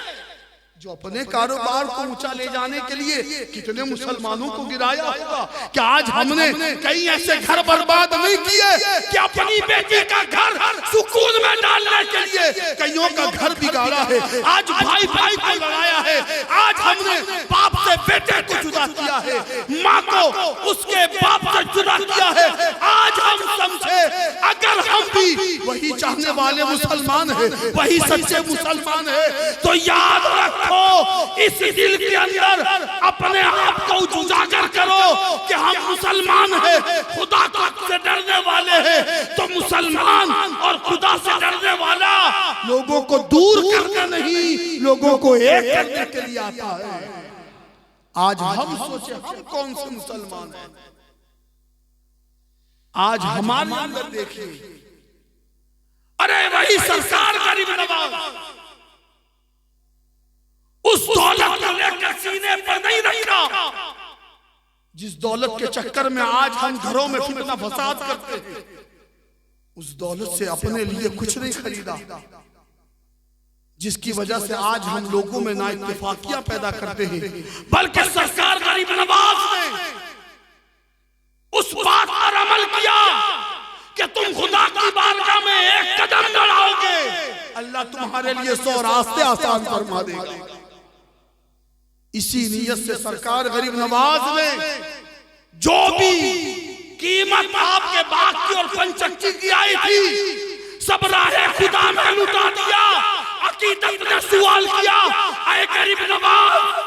B: जो अपने कारोबार को ऊंचा ले जाने के लिए कितने मुसलमानों को गिराया होगा? क्या आज हमने कई ऐसे घर बर्बाद नहीं किए कि अपनी बेटी का घर सुकून में डालने के लिए कईयों का घर बिगाड़ा है? आज भाई भाई को लड़ाया है, आज हमने बाप से बेटे को जुदा किया है, माँ को उसके बाप से जुदा किया है। आज हम समझे अगर हम भी वही चाहने वाले मुसलमान है, वही सच्चे मुसलमान है, तो याद रखो इस दिल के अंदर अपने आप को उजागर करो कि हम मुसलमान हैं, खुदा से डरने वाले हैं। तो मुसलमान और खुदा से डरने वाला लोगों को दूर करने नहीं, लोगों को एक करने के लिए आता है। आज हम सोचे हम कौन से मुसलमान हैं? आज हमारे अंदर देखिए, अरे वही सरकार गरीब नवाज उस दौलत को लेकर सीने पर नहीं रखा जिस दौलत के चक्कर में आज हम घरों में फितना फसाद करते हैं। उस दौलत से अपने लिए कुछ नहीं खरीदा, जिसकी वजह से आज हम लोगों में ना इत्तेफाकियां पैदा करते हैं, बल्कि सरकार गरीब नवाज ने उस बात पर अमल किया कि तुम खुदा की बारगाह में एक कदम बढ़ाओगे, अल्लाह तुम्हारे लिए 100 रास्ते आसान फरमा देगा। इसी नीयत से सरकार गरीब नवाज ने जो भी कीमत आपके बाग की और पंचक्की की आई थी, सब राहे खुदा में लुटा दिया। अकीदत ने सवाल किया, ऐ गरीब नवाज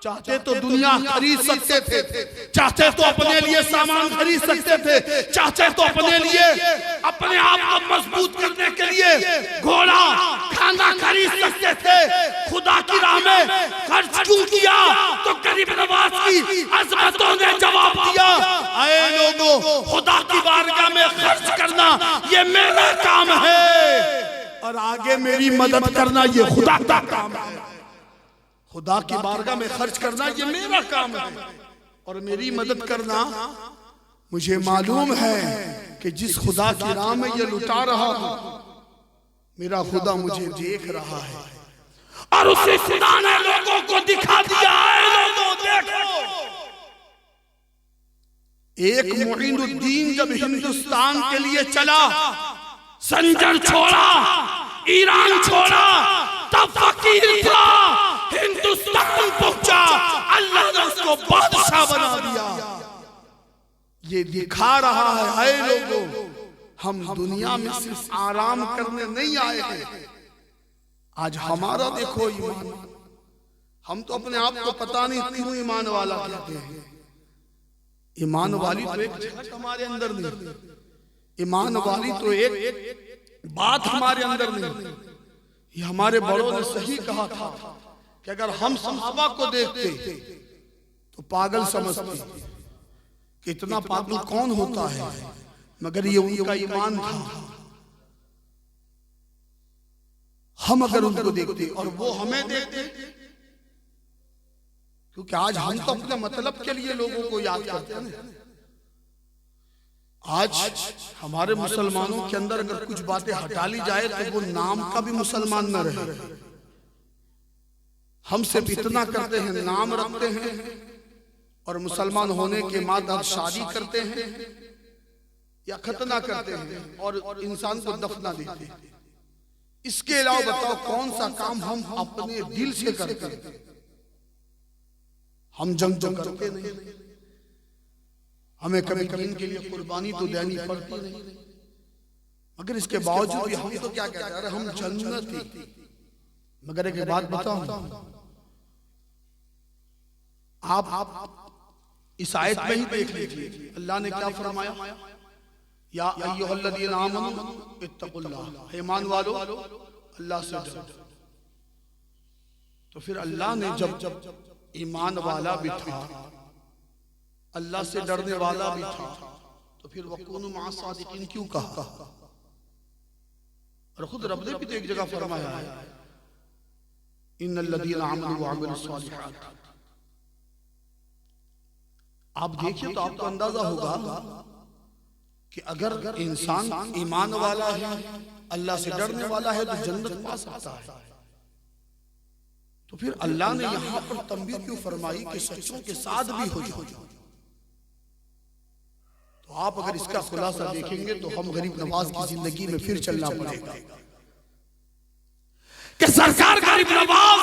B: चाहते तो दुनिया खरीद सकते थे, चाहते तो अपने लिए सामान खरीद सकते थे, चाहते तो अपने लिए अपने आप को मजबूत करने के लिए घोड़ा खाना खरीद सकते थे। खुदा की राह में खर्च क्यों किया? तो गरीब नवाज की अजमतों ने जवाब दिया, ऐ लोगों, खुदा की बारगाह में खर्च करना ये मेरा काम है और आगे मेरी मदद करना ये खुदा का काम है। खुदा की बारगाह में खर्च करना ये मेरा काम है और मेरी मदद करना, मुझे मालूम है कि जिस खुदा की राह में ये लुटा रहा हूं, मेरा खुदा मुझे देख रहा है और उसी खुदा ने लोगों को दिखा दिया है। लोगों देखो, एक मुइनुद्दीन जब हिंदुस्तान के लिए चला, संजर छोड़ा, ईरान छोड़ा, तब फकीर था, हिंदुस्तान पहुंचा, अल्लाह ने उसको बादशाह बना दिया। ये दिखा रहा है लोगों, हम दुनिया में सिर्फ आराम करने नहीं आए हैं। आज हमारा देखो ईमान, हम तो अपने आप को पता नहीं क्यों ईमान वाला कहते हैं। ईमान वाली तो एक झलक हमारे अंदर नहीं, ईमान वाली तो एक बात हमारे अंदर नहीं। ये हमारे बड़ों ने सही कहा था कि अगर हम सहाबा को देखते तो पागल समझते कि इतना पागल कौन होता है, मगर ये उनका ईमान था। हम अगर उनको देखते और वो हमें देखते, क्योंकि आज हम तो अपने मतलब के लिए लोगों को याद करते हैं। आज हमारे मुसलमानों के अंदर अगर कुछ बातें हटा ली जाए तो वो नाम का भी मुसलमान न रहे। हम सिर्फ इतना करते हैं, नाम रखते हैं और मुसलमान होने के बाद अब शादी करते हैं या खतना करते हैं और इंसान को दफना देते हैं। इसके अलावा बताओ कौन सा काम हम अपने दिल से करते हैं? हम जंग तो करते नहीं, हमें कभी कभी इनके लिए कुर्बानी तो देनी पड़ती नहीं, मगर इसके बावजूद भी हम तो क्या कहते हैं, हम जन्नती। मगर एक बात बताऊं, आप इस आयत में ही देख लीजिए अल्लाह ने क्या फरमाया, या अय्युहल्लज़ीना आमनू इत्तक़ुल्लाह, हे ईमान वालो अल्लाह से डरो। तो फिर अल्लाह ने जब ईमान वाला भी था, अल्लाह से डरने वाला भी था, तो फिर वकूनु मअ सादिकीन क्यों कहा? और खुद रब ने भी तो एक जगह फरमाया है, इन्नल्लज़ीना आमनू व अमिलुस सालिहात। आप देखिए तो आपको अंदाजा होगा कि अगर इंसान ईमान वाला है, अल्लाह से डरने वाला है, तो जन्नत पा सकता है। तो फिर अल्लाह ने यहां पर तंबीह क्यों फरमाई कि सच्चों के साथ भी हो जाओ? तो आप अगर इसका खुलासा देखेंगे तो हम गरीब नवाज की जिंदगी में फिर चलना पड़ेगा कि सरकार गरीब नवाज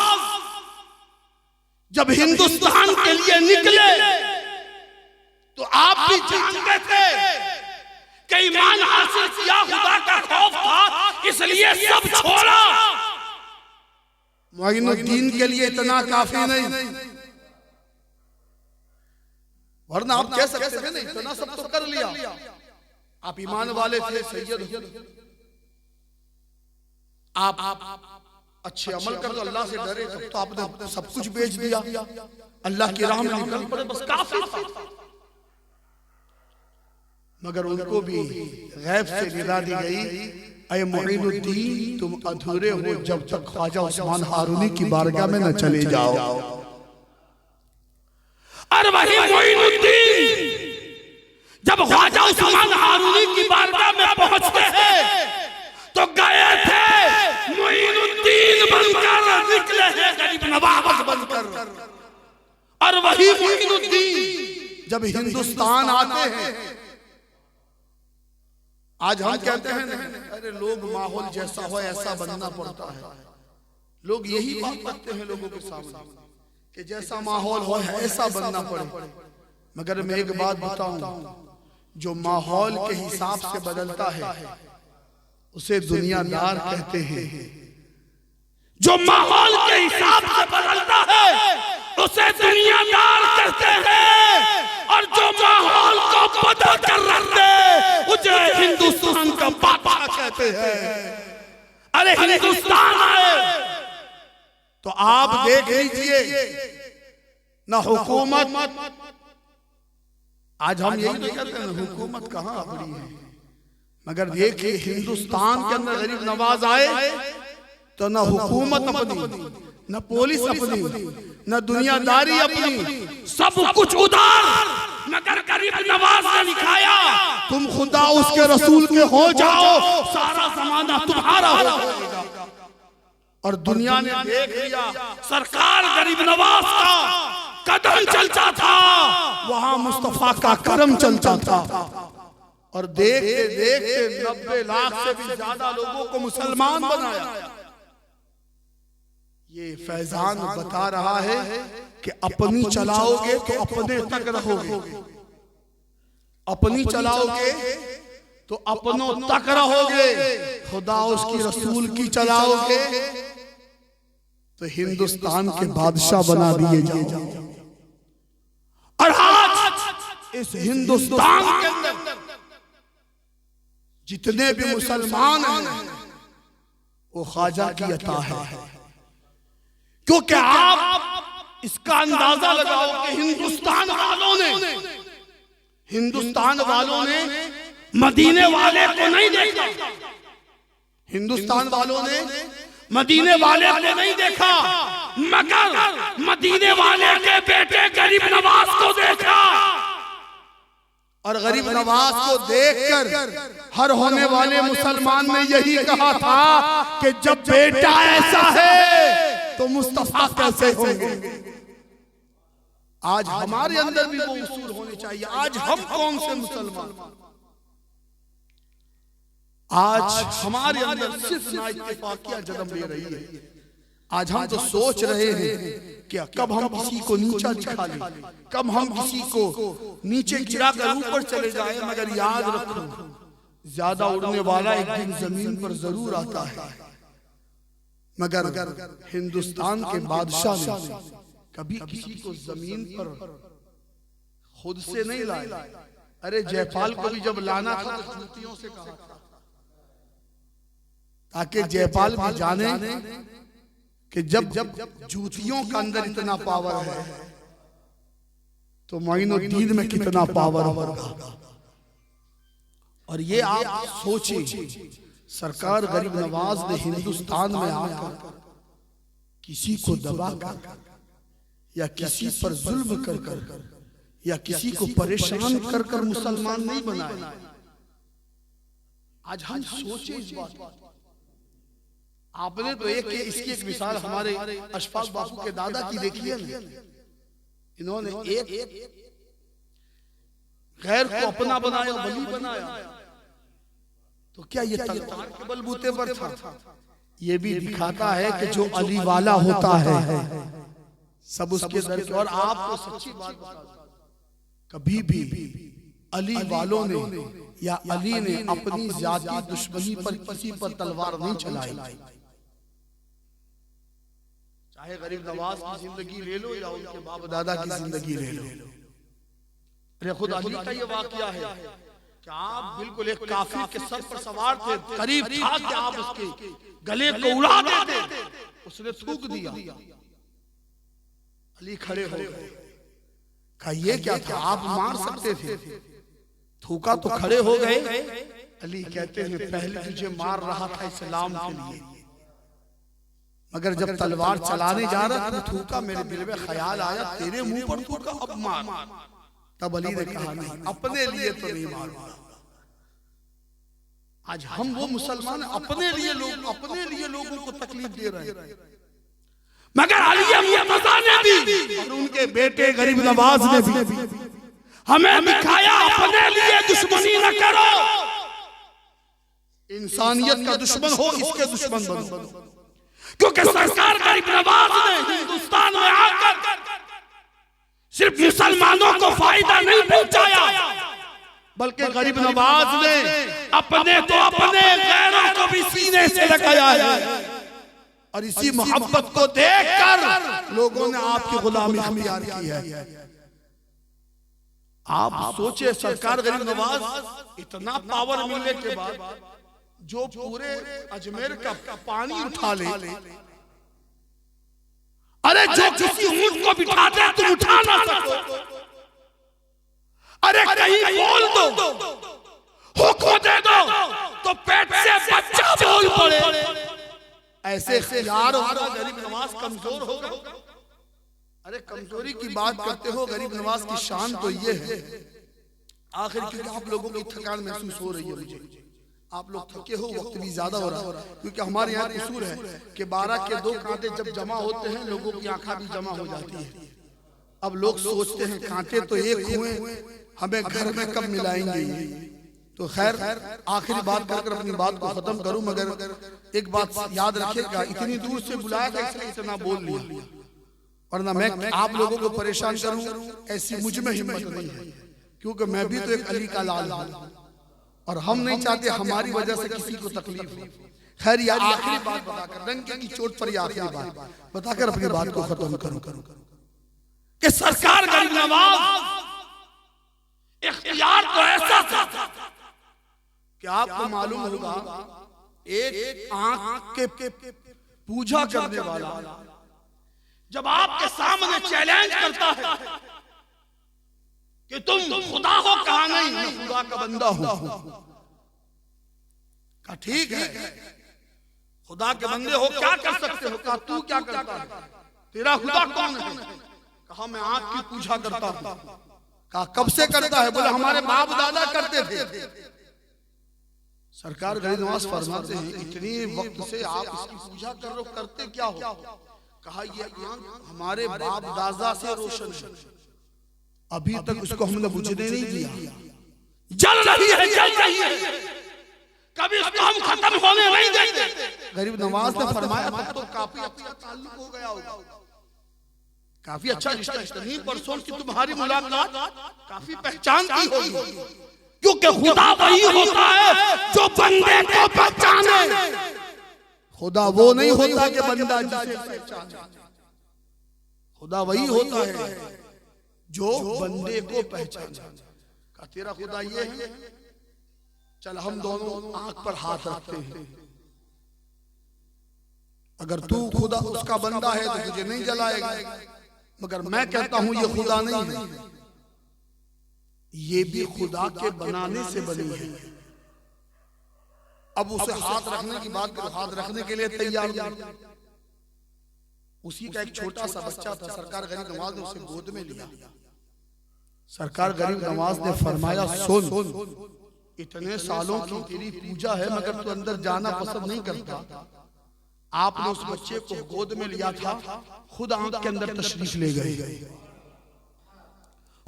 B: जब हिंदुस्तान के लिए निकले तो आप भी जानते थे कि ईमान हासिल किया, खुदा का खौफ था, इसलिए सब छोड़ा। मोइनुद्दीन के लिए इतना काफी नहीं, वरना आप कह सकते थे नहीं, इतना सब तो कर लिया। आप ईमान वाले थे, सैयद, आप अच्छे अमल कर तो अल्लाह से डरे, तब तो आपने सब कुछ बेच दिया, अल्लाह की राह में निकल पड़े, बस काफी था। मगर उनको भी गैब से निदा दी गई, अय मोइनुद्दीन तुम अधूरे हो जब तक ख्वाजा उस्मान हारूनी की बारगाह में न चले जाओ। और वही मोइनुद्दीन जब ख्वाजा उस्मान हारूनी की बारगाह में पहुंचते हैं तो गए थे मोइनुद्दीन बनकर, निकले हैं गरीब नवाज बनकर। और वही मोइनुद्दीन जब हिंदुस्तान आते हैं, आज हम कहते हैं नहीं, अरे लोग माहौल जैसा हो ऐसा बनना पड़ता है। लोग यही बात करते हैं लोगों के सामने कि जैसा माहौल हो ऐसा बनना पड़े। मगर मैं एक बात बताऊं, जो माहौल के हिसाब से बदलता है उसे दुनियादार कहते हैं। जो माहौल के हिसाब से बदलता है उसे दुनियादार कहते हैं, और जो माहौल को बदल कर रखते उसे हिंदुस्तान का बादशाह कहते हैं। अरे हिंदुस्तान आए तो आप देख लीजिए ना हुकूमत, आज हम यही तो कहते हैं हुकूमत कहाँ अपनी है, मगर देखिए हिंदुस्तान के अंदर गरीब नवाज आए तो ना हुकूमत अपनी, न पुलिस अपनी, न दुनियादारी अपनी, सब कुछ उधार। मगर गरीब नवाज ने दिखाया तुम खुदा उसके रसूल के हो जाओ, सारा जमाना तुम्हारा हो जाएगा। और दुनिया ने देख लिया सरकार गरीब नवाज का कदम चलता था, वहां मुस्तफा का करम चलता था। और देखते देखते 90 लाख से भी ज्यादा लोगों को मुसलमान बनाया। ये फैजान बता रहा है कि अपनी चलाओगे तो अपने तक रहोगे, अपनी चलाओगे तो अपनों तक रहोगे, खुदा उसकी रसूल की चलाओगे तो हिंदुस्तान के बादशाह बना दिए जाओगे। और आज इस हिंदुस्तान के अंदर जितने भी मुसलमान हैं वो ख्वाजा की अता है। क्योंकि आप इसका अंदाजा लगाओ कि हिंदुस्तान वालों ने हिंदुस्तान वालों ने मदीने वाले को नहीं देखा, हिंदुस्तान वालों ने मदीने वाले को नहीं देखा, मगर मदीने वाले के बेटे गरीब नवाज को देखा। और गरीब नवाज को देखकर हर होने वाले मुसलमान ने यही कहा था कि जब बेटा ऐसा है तो मुस्तफा कैसे होंगे। आज हमारे अंदर भी वो उसूल होने चाहिए। आज हम कौन से मुसलमान, आज हमारे अंदर सिर्फ नाइत्तेफाकिया जन्म ले रही है। आज हम तो सोच रहे हैं कि कब हम किसी को नीचा दिखा लें, कब हम किसी को नीचे गिरा कर ऊपर चले जाएं। मगर याद रखो, ज्यादा उड़ने वाला एक दिन जमीन पर जरूर आता है। मगर हिंदुस्तान के बादशाह ने कभी किसी को जमीन पर खुद से नहीं लाया। अरे जयपाल को भी जब लाना था तो जूतियों से कहा था, ताकि जयपाल भी जाने कि जब जूतियों का अंदर इतना पावर है तो मोइनुद्दीन में कितना पावर होगा। और ये आप सोचिए, सरकार गरीब नवाज ने हिंदुस्तान में आकर किसी को दबाकर या किसी पर जुल्म कर या किसी को परेशान कर मुसलमान नहीं बनाया। आज हम सोचे इस बात। आपने तो इसकी एक मिसाल हमारे अशफाक बापू के दादा की देखी है ना। इन्होंने एक गैर को अपना बनाया, वली बनाया। तो क्या ये तलवार के बलबूते पर था? ये भी दिखाता है कि जो अली वाला होता है सब उसके दर के। और आपको सच्ची बात बता, कभी भी अली वालों ने या अली ने अपनी जाती दुश्मनी पर किसी पर तलवार नहीं चलाई। चाहे गरीब नवाज की जिंदगी ले लो या उनके बाप दादा की जिंदगी ले लो। अरे खुद अली का ये वाकया है कि आप बिल्कुल एक काफिर के सर पर सवार थे, करीब था कि आप उसके गले को उड़ा देते, उसने थूक दिया। अली खड़े हो गए, कहा ये क्या था, आप मार सकते थे, थूका तो खड़े हो गए। अली कहते हैं पहले तुझे मार रहा था इस्लाम के लिए, मगर जब तलवार चलाने जा रहा था थूका, मेरे दिल में ख्याल आया तेरे मुंह पर थूका, अब मार। तब अली ने कहा नहीं, अपने लिए तो नहीं मारूंगा। आज हम वो मुसलमान अपने लिए लोगों को तकलीफ दे रहे हैं। मगर अली मुर्तज़ा ने भी और उनके बेटे गरीब नवाज ने भी हमें दिखाया अपने लिए दुश्मनी न करो, इंसानियत का दुश्मन हो इसके दुश्मन बनो। क्योंकि सरकार गरीब नवाज ने हिंदुस्तान में आकर सिर्फ मुसलमानों को फायदा नहीं पहुंचाया, बल्कि गरीब नवाज ने अपने तो अपने गैरों को भी सीने से लगाया है। और इसी मोहब्बत को देखकर लोगों ने आपकी गुलामी इख्तियार की है। आप सोचे, सरकार गरीब नवाज इतना पावर मिलने के बाद जो पूरे अजमेर का पानी उठा ले, अरे जो किसी ऊंट को बिठा दे तुम उठा ना सको, अरे कहीं बोल दो, हुक्म दे दो तो पेट से बच्चा बोल पड़े, ऐसे इख्तियार होगा गरीब नवाज कमजोर होगा। अरे कमजोरी की बात करते हो, गरीब नवाज की शान तो ये है। आखिर क्योंकि आप लोगों की थकान महसूस हो रही है, मुझे आप लोग थके हो, वक्त भी ज्यादा हो रहा है, क्योंकि हमारे यहाँ उसूल है कि 12 के 2 कांटे जब जमा होते हैं लोगों की आंखें भी जमा हो जाती है। अब लोग सोचते हैं कांटे तो एक हुए, हमें घर में कब मिलाएंगे। तो खैर आखिरी बात कर अपनी बात को खत्म करूं, मगर एक बात याद रखिएगा, इतनी दूर से बुलाया था इसलिए इतना बोल लिया, वरना मैं आप लोगों को परेशान करूं ऐसी मुझ में हिम्मत नहीं है, क्योंकि मैं भी तो एक अली का लाल हूं और हम नहीं चाहते हमारी वजह से किसी को तकलीफ हो। खैर ये आखिरी बात बताकर, डंके की चोट पर आखिरी बात बताकर अपनी बात को खत्म करूं कि सरकार गरीब नवाज इख्तियार तो ऐसा था कि आपको मालूम होगा, एक आंख के पूजा करने वाला जब आपके सामने चैलेंज करता है कि तुम खुदा हो, कहा नहीं मैं खुदा का बंदा हूं। कहा ठीक है, खुदा के बंदे हो, क्या कर सकते हो? कहा तू क्या करता है, तेरा खुदा कौन है? कहा मैं आंख की पूजा करता हूं। कहा कब से करता है? बोले हमारे बाप दादा करते थे। सरकार गरीब नवाज फरमाते हैं इतने वक्त से आप इसकी पूजा कर रहे हो, करते क्या हो? कहा ये आंख हमारे बाप दादा से रोशन है, अभी तक उसको हमने बुझने नहीं दिया, जल रही है, जल रही है, कभी इसको हम खत्म होने नहीं देंगे। गरीब नवाज ने फरमाया तो काफी अच्छा ताल्लुक हो गया होगा, काफी अच्छा रिश्ता, इतनी परसों की तुम्हारी मुलाकात काफी पहचान की होगी, क्योंकि खुदा वही होता है जो बंदे को पहचाने। खुदा वो नहीं होता कि बंदा जिसे पहचाने, खुदा वही होता है जो बंदे को पहचाने। का तेरा खुदा ये है, चल हम दोनों आंख पर हाथ रखते हैं, अगर तू खुदा उसका बंदा है तो तुझे नहीं जलाएगा, मगर मैं कहता हूं ये खुदा नहीं है, ये भी खुदा के बनाने से बनी है। अब उसे हाथ रखने की बात करो, हाथ रखने के लिए तैयार नहीं। उसी का एक छोटा सा बच्चा था, सरकार गरीब नवाज ने उसे गोद में लिया। सरकार गरीब नवाज ने फरमाया सुन, इतने सालों की तेरी पूजा है मगर तू अंदर जाना पसंद नहीं करता। आपने उस बच्चे को गोद में लिया था, खुद आंख के अंदर तशरीफ ले गए,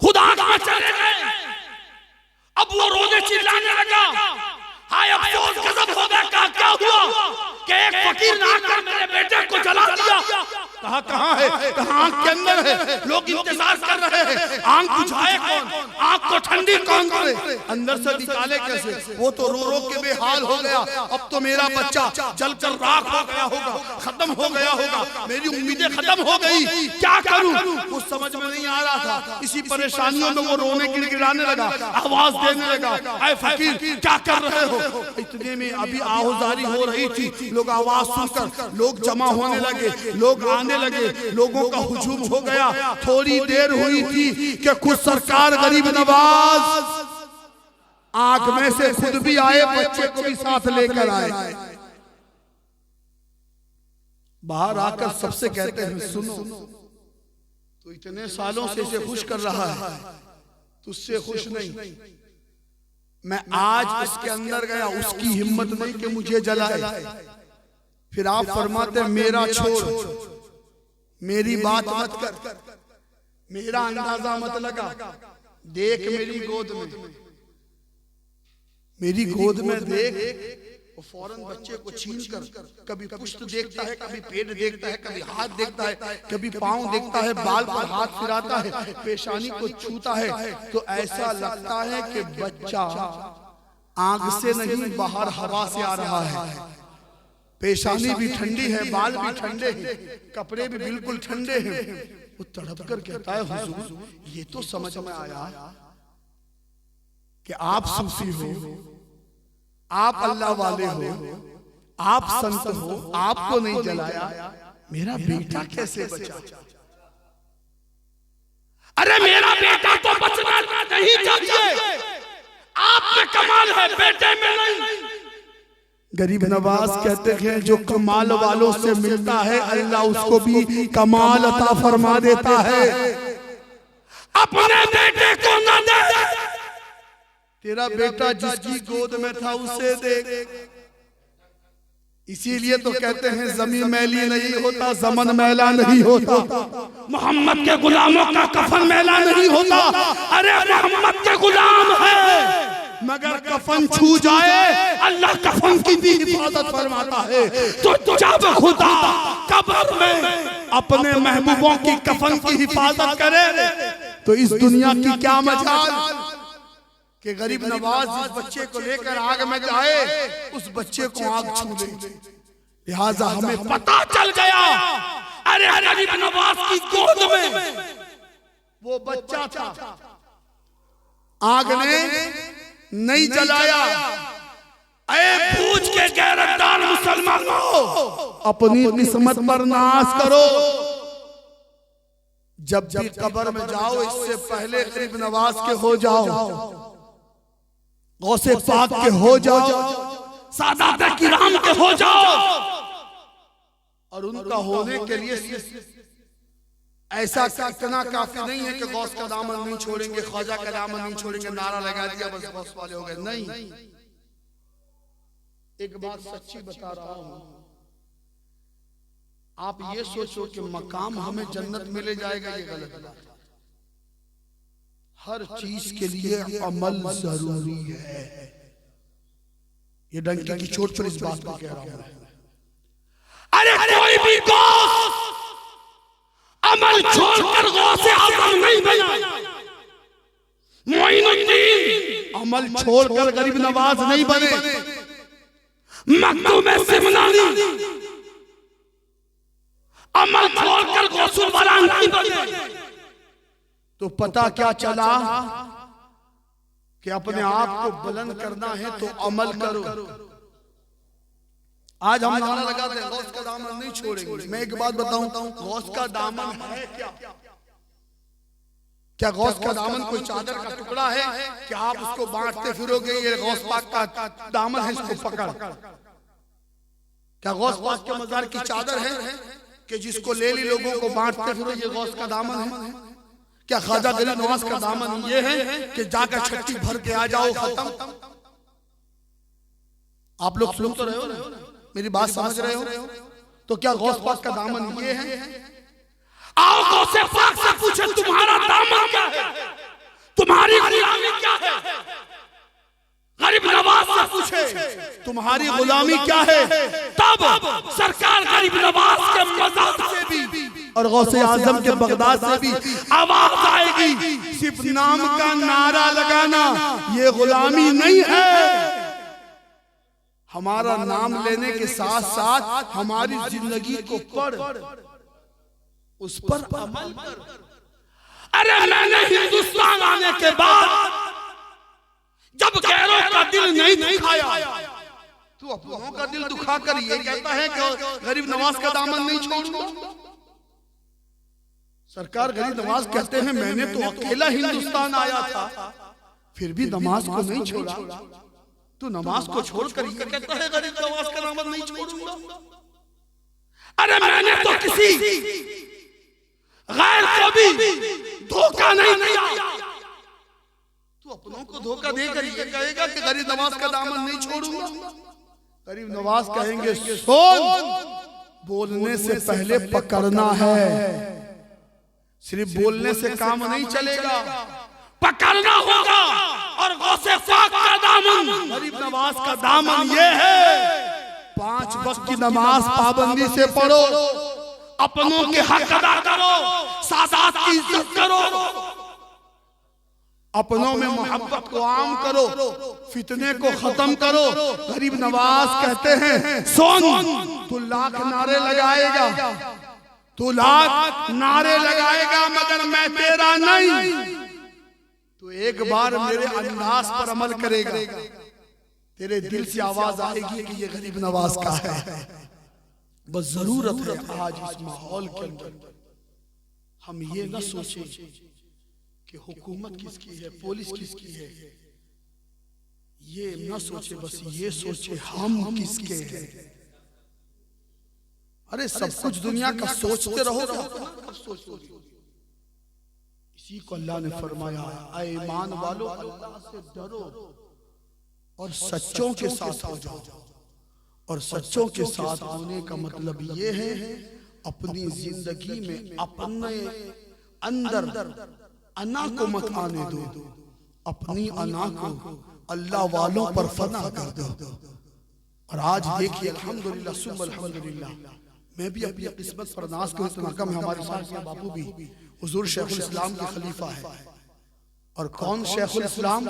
B: खुद आंख में चले गए। अब वो रोने चिल्लाने लगा, हाय अफसोस गजब हो गया। क्या हुआ कि एक फकीर ने आकर मेरे बेटे को जला दिया। कहा कहां है? कहा आंख के अंदर है, लोग इंतजार कर रहे हैं, आंख बुझाए कौन, आंख को ठंडी कौन करे, अंदर से निकाले कैसे? वो तो रो रो के बेहाल हो गया, अब तो मेरा बच्चा जलकर राख हो गया होगा, खत्म हो गया होगा, मेरी उम्मीदें खत्म हो गई, क्या करूं? कुछ समझ में नहीं आ रहा था। इसी परेशानियों में वो रोने गिड़गिड़ाने लगा, आवाज देने लगा, ऐ फकीर क्या कर रहे हो? इतने में अभी आहुजारी हो रही थी, लोग आवाज सुनकर लोग जमा होने लगे, लोग आने लगे, लोगों का हुजूम हो गया। थोड़ी देर हुई थी कि खुद सरकार गरीब नवाज आंख में से खुद भी आए, बच्चे को भी साथ लेकर आए। बाहर आकर सबसे कहते हैं सुनो, तो इतने सालों से इसे खुश कर रहा है, तुझसे खुश नहीं। मैं आज इसके अंदर गया, उसकी हिम्मत नहीं कि मुझे जलाए। फिर आप फरमाते हैं मेरा छोड़, मेरी बात मत कर, मेरा अंदाजा मत लगा, देख मेरी गोद में, मेरी गोद में देख। वो फौरन बच्चे को छीन कर कभी पुष्ट देखता है, कभी पेट देखता है, कभी हाथ देखता है, कभी पांव देखता है, बाल पर हाथ फिराता है, पेशानी को छूता है, तो ऐसा लगता है कि बच्चा आग से नहीं बाहर हवा से आ रहा है। पेशानी भी ठंडी है, बाल भी ठंडे हैं, कपड़े भी बिल्कुल ठंडे हैं। वो तड़प कर कहता है हुजूर ये तो समझ में आया कि आप सूफी हो, आप अल्लाह वाले हो, आप संत हो, आपको नहीं जलाया, मेरा बेटा कैसे बचा? अरे मेरा बेटा तो बचना नहीं चाहिए, आप में कमाल है, बेटे में नहीं। गरीब नवाज कहते हैं जो कमाल वालों से मिलता है अल्लाह उसको भी कमाल अता फरमा देता है। अपने बेटे को न दे, तेरा बेटा जिसकी गोद में था उसे दे। इसीलिए तो कहते हैं जमीन मैली नहीं होता, ज़मन मैला नहीं होता, मोहम्मद के गुलामों का कफन मैला नहीं होता। अरे मोहम्मद के गुलाम है मगर कफन छू जाए अल्लाह कफन की भी हिफाजत फरमाता है। तो जब खुदा कब्र में अपने महबूबों की कफन की हिफाजत करे तो इस दुनिया की क्या मजाल कि गरीब नवाज जिस बच्चे को लेकर आग में जाए उस बच्चे को आग छू ले। लिहाजा हमें पता चल गया अरे गरीब नवाज की गोद में वो बच्चा था, आग ने नहीं जलाया। ऐ पूछ के गैरतदार मुसलमानों अपनी किस्मत पर नाज करो। जब भी कब्र में जाओ इससे पहले गरीब नवाज के हो जाओ, गौसे पाक के हो जाओ, सादात किराम के हो जाओ। और उनका होने के लिए ऐसा इतना काफी नहीं है कि गौस का दामन नहीं छोड़ेंगे, ख्वाजा का दामन नहीं छोड़ेंगे, नारा लगा दिया बस गौस वाले हो गए। नहीं, एक बात सच्ची बता रहा हूं, आप ये सोचो कि मकाम हमें जन्नत मिले जाएगा, ये गलत बात है। हर चीज के लिए अमल जरूरी है। ये डंकी की चोट पर इस बात को कह रहा हूं। अरे कोई भी गौस अमल छोड़कर गौसे आजम नहीं बना। मोइनुद्दीन अमल छोड़कर गरीब नवाज नहीं बने। मखदूम सिमनानी अमल छोड़कर गौसुल वाला नहीं बने। तो पता क्या चला कि अपने आप को बुलंद करना है तो अमल करो। आज हम नारा लगाते हैं गौस का दामन नहीं छोड़ेंगे। मैं एक बात बताऊं, गौस का दामन है क्या? क्या गौस का दामन कोई चादर का टुकड़ा है कि आप उसको बांटते फिरोगे ये गौस पाक का दामन है, इसको पकड़? क्या गौस पाक के मजार की चादर है कि जिसको ले ली लोगों को बांटते फिरो ये गौस का दामन है? क्या ख्वाजा गरीब नवाज का दामन ये है कि जाकर छट्टी भर के आ जाओ, खत्म? आप लोग सुन तो रहे हो ना, मेरी बात समझ रहे हो? तो क्या गौस पाक का दामन ये है? आओ गौसे पाक से पूछे तुम्हारा दामन क्या है, तुम्हारी गुलामी क्या है? गरीब नवाज से पूछे तुम्हारी गुलामी क्या है, तब सरकार गरीब नवाज के मज़ार से भी और गौसे आजम के बगदाद से भी आवाज आएगी। सिर्फ नाम का नारा लगाना ये गुलामी नहीं है। हमारा नाम लेने के साथ साथ हमारी जिंदगी को पढ़, उस पर अमल कर। अरे मैंने हिंदुस्तान आने के बाद जब गैरों का दिल नहीं दुखाया, तू अपनों का दिल दुखा कर ये कहता है कि गरीब नवाज का दामन नहीं छोड़ूंगा। सरकार गरीब नवाज कहते हैं मैंने तो अकेला हिंदुस्तान आया था, फिर भी नमाज को नहीं छोड़ा। तू नमाज को छोड़कर ये कहता है गरीब नवाज का दामन नहीं छोड़ूंगा। अरे मैंने तो किसी गैर को भी धोखा नहीं दिया। तू अपनों को धोखा देकर ये कहेगा कि गरीब नवाज का दामन नहीं छोड़ूंगा। गरीब नवाज कहेंगे सुन, बोलने से पहले पकड़ना है। सिर्फ बोलने से काम नहीं चलेगा, पकड़ना होगा। और गौसे पाक का दामन, गरीब नवाज का दामन ये है 5 वक्त की नमाज पाबंदी से पढ़ो, अपनों के हक अदा करो, सादात की इज्जत करो, अपनों में मोहब्बत को आम करो, फितने को खत्म करो। गरीब नवाज कहते हैं सुन, तू लाख नारे लगाएगा, तू लाख नारे लगाएगा, मगर मैं तेरा नहीं। तो एक बार मेरे अंदाज पर अमल करेगा, तेरे दिल से आवाज आएगी कि ये गरीब नवाज का है। बस जरूरत है आज इस माहौल के अंदर हम ये न सोचें कि हुकूमत किसकी है, पुलिस किसकी है, ये न सोचे, बस ये सोचे हम किसके हैं। अरे सब कुछ दुनिया का सोचते रहो, इसी को अल्लाह ने फरमाया ऐ ईमान वालों अल्लाह से डरो और सच्चों के साथ हो जाओ। और सच्चों के साथ होने का मतलब ये है अपनी जिंदगी में अपने अंदर अना को मत आने दो, अपनी अना को अल्लाह वालों पर फना कर दो। और आज देखिए अल्हम्दुलिल्लाह सुम्मा अल्हम्दुलिल्लाह, मैं भी अपनी किस्मत पर नाज़ करूं। इतना में हमारे साथ बापू भी हुजूर शेखुल इस्लाम के खलीफा है। और कौन शेखुल इस्लाम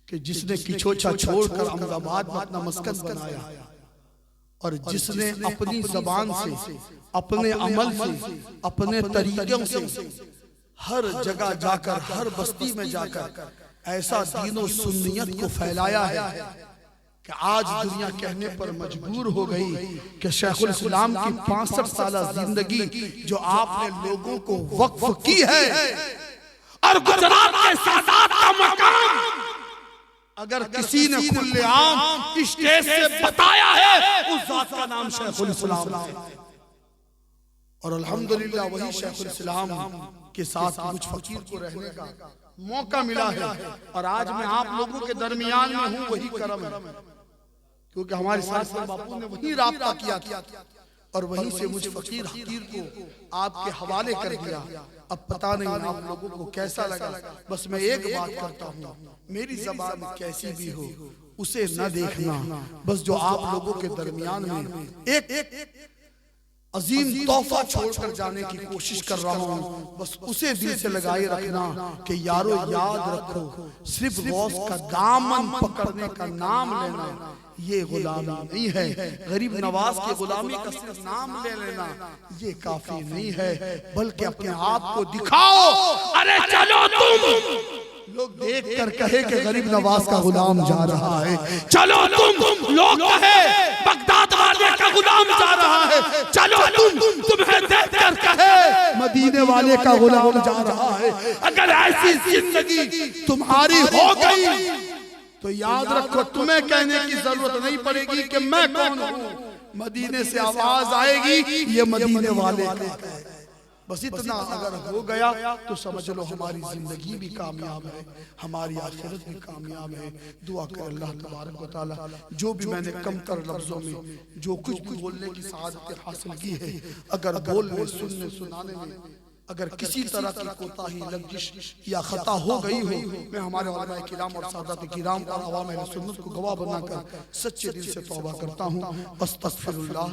B: कि जिसने किछोछा छोड़कर अहमदाबाद में अपना मस्कन बनाया, और जिसने अपनी जबान से, अपने अमल से, अपने तरीकों से हर जगह जाकर, हर बस्ती में जाकर ऐसा दीनो सुन्नियत को फैलाया है कि आज दुनिया कहने पर मजबूर हो गई कि शेखुल इस्लाम की 65 साल जिंदगी जो आपने लोगों को वक्फ की है और गुजरात के सादात का मकाम अगर किसी ने खुलेआम स्टेज से बताया है उस जात का नाम शेखुल इस्लाम है। और अल्हम्दुलिल्लाह वही शेखुल इस्लाम के साथ कुछ फकीर को रहने का मौका मिला है और आज मैं आप लोगों के दरमियान में हूँ, वही करम है क्योंकि हमारे साथ बापू ने वही राब्ता किया था और वहीं से मुझ फकीर हकीर को आपके हवाले कर दिया। अब पता नहीं आप लोगों को कैसा लगा, बस मैं एक बात करता हूँ, मेरी ज़बान कैसी भी हो उसे न देखना, बस जो आप लोगों के दरमियान में एक अजीम तोहफा छोड़कर जाने की कोशिश कर रहा हूँ, बस उसे दिल से लगाए रखना कि यारो याद रखो सिर्फ गौस का दामन पकड़ने का नाम लेना ये गुलामी नहीं है, गरीब नवाज के गुलामी का सिर्फ नाम ले लेना ये काफी नहीं है, बल्कि अपने आप को दिखाओ। अरे चलो तुम लोग देख कर कहे कि गरीब नवाज का गुलाम जा रहा है, चलो तुम लोग कहे बगदाद वाले का गुलाम जा रहा है, चलो तुम्हें देख कर कहे मदीने वाले का गुलाम जा रहा है। अगर ऐसी जिंदगी तुम्हारी हो गई तो याद रखो तुम्हें कहने की जरूरत नहीं पड़ेगी कि मैं कौन हूँ, मदीने से आवाज आएगी ये मदीने वाले का है। बस इतना अगर हो गया तो समझ लो हमारी जिंदगी भी कामयाब है, हमारी आखिरत भी कामयाब है। दुआ कर अल्लाह तबारक व तआला जो भी मैंने कमतर लफ्जों में जो कुछ भी बोलने की सआदत हासिल की है, अगर बोलने सुनने सुनाने में अगर किसी तरह की कोताही लग्जिश या खता हो गई हो, मैं हमारे उलमाए किराम और सादात किराम और अवाम अहले सुन्नत को गवाह बनाकर सच्चे दिल से तौबा करता हूँ। अस्तगफिरुल्लाह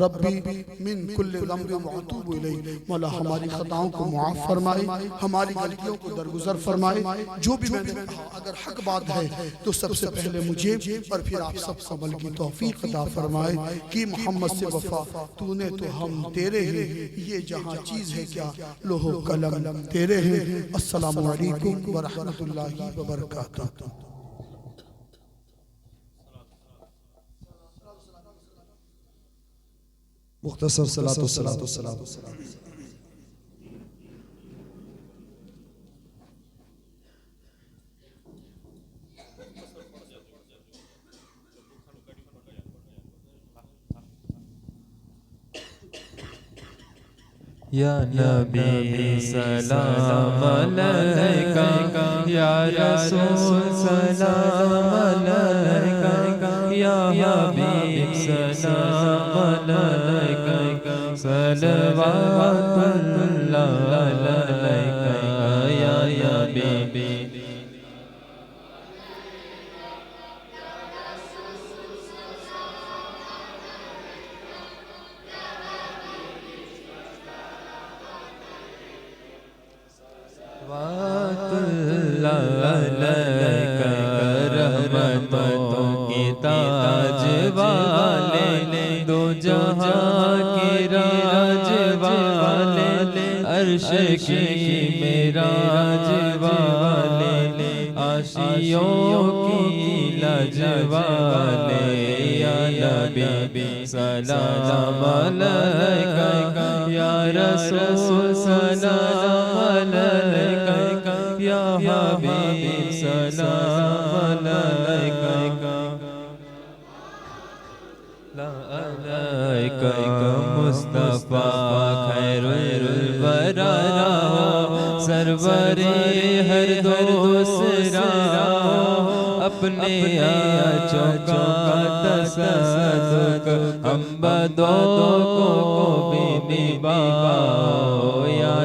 B: रब्बी मिन कुल्लि ज़ंबिन व अतूबु इलैह। मौला हमारी खताओं को मुआफ़ फरमाए, हमारी गलतियों को दरगुजर फरमाए। जो भी मैंने कहा अगर हक बात है तो सबसे पहले मुझे और फिर आप सब अमल की तौफीक अता फरमाए कि मोहम्मद से वफा तूने तो हम तेरे हैं, ये जहाँ चीज़ है क्या लोहो कलम तेरे हैं। अस्सलामु अलैकुम व रहमतुल्लाहि व बरकातुहू।
A: मुख्तसर सलातो सलाम।
C: या नबी सलाम अलैका, या रसूल सलाम अलैका, या हबीब सलाम अलैका, सलवातुल्लाह अलैका या नबी। रहमतों के ताज वाले, दो जहां के राज वाले, अर्श की मेराज वाले, आशियों की लाज वाले, या नबी सलाम अलैका, या रसूल सलाम अलैका, या हबीब सलाम अलैका, अलैका मुस्तफा खैरुल वरा हो, सरवरे हर दूसरा अपने आँचों का तसद्दुक हम बदों को भी निभाओ, या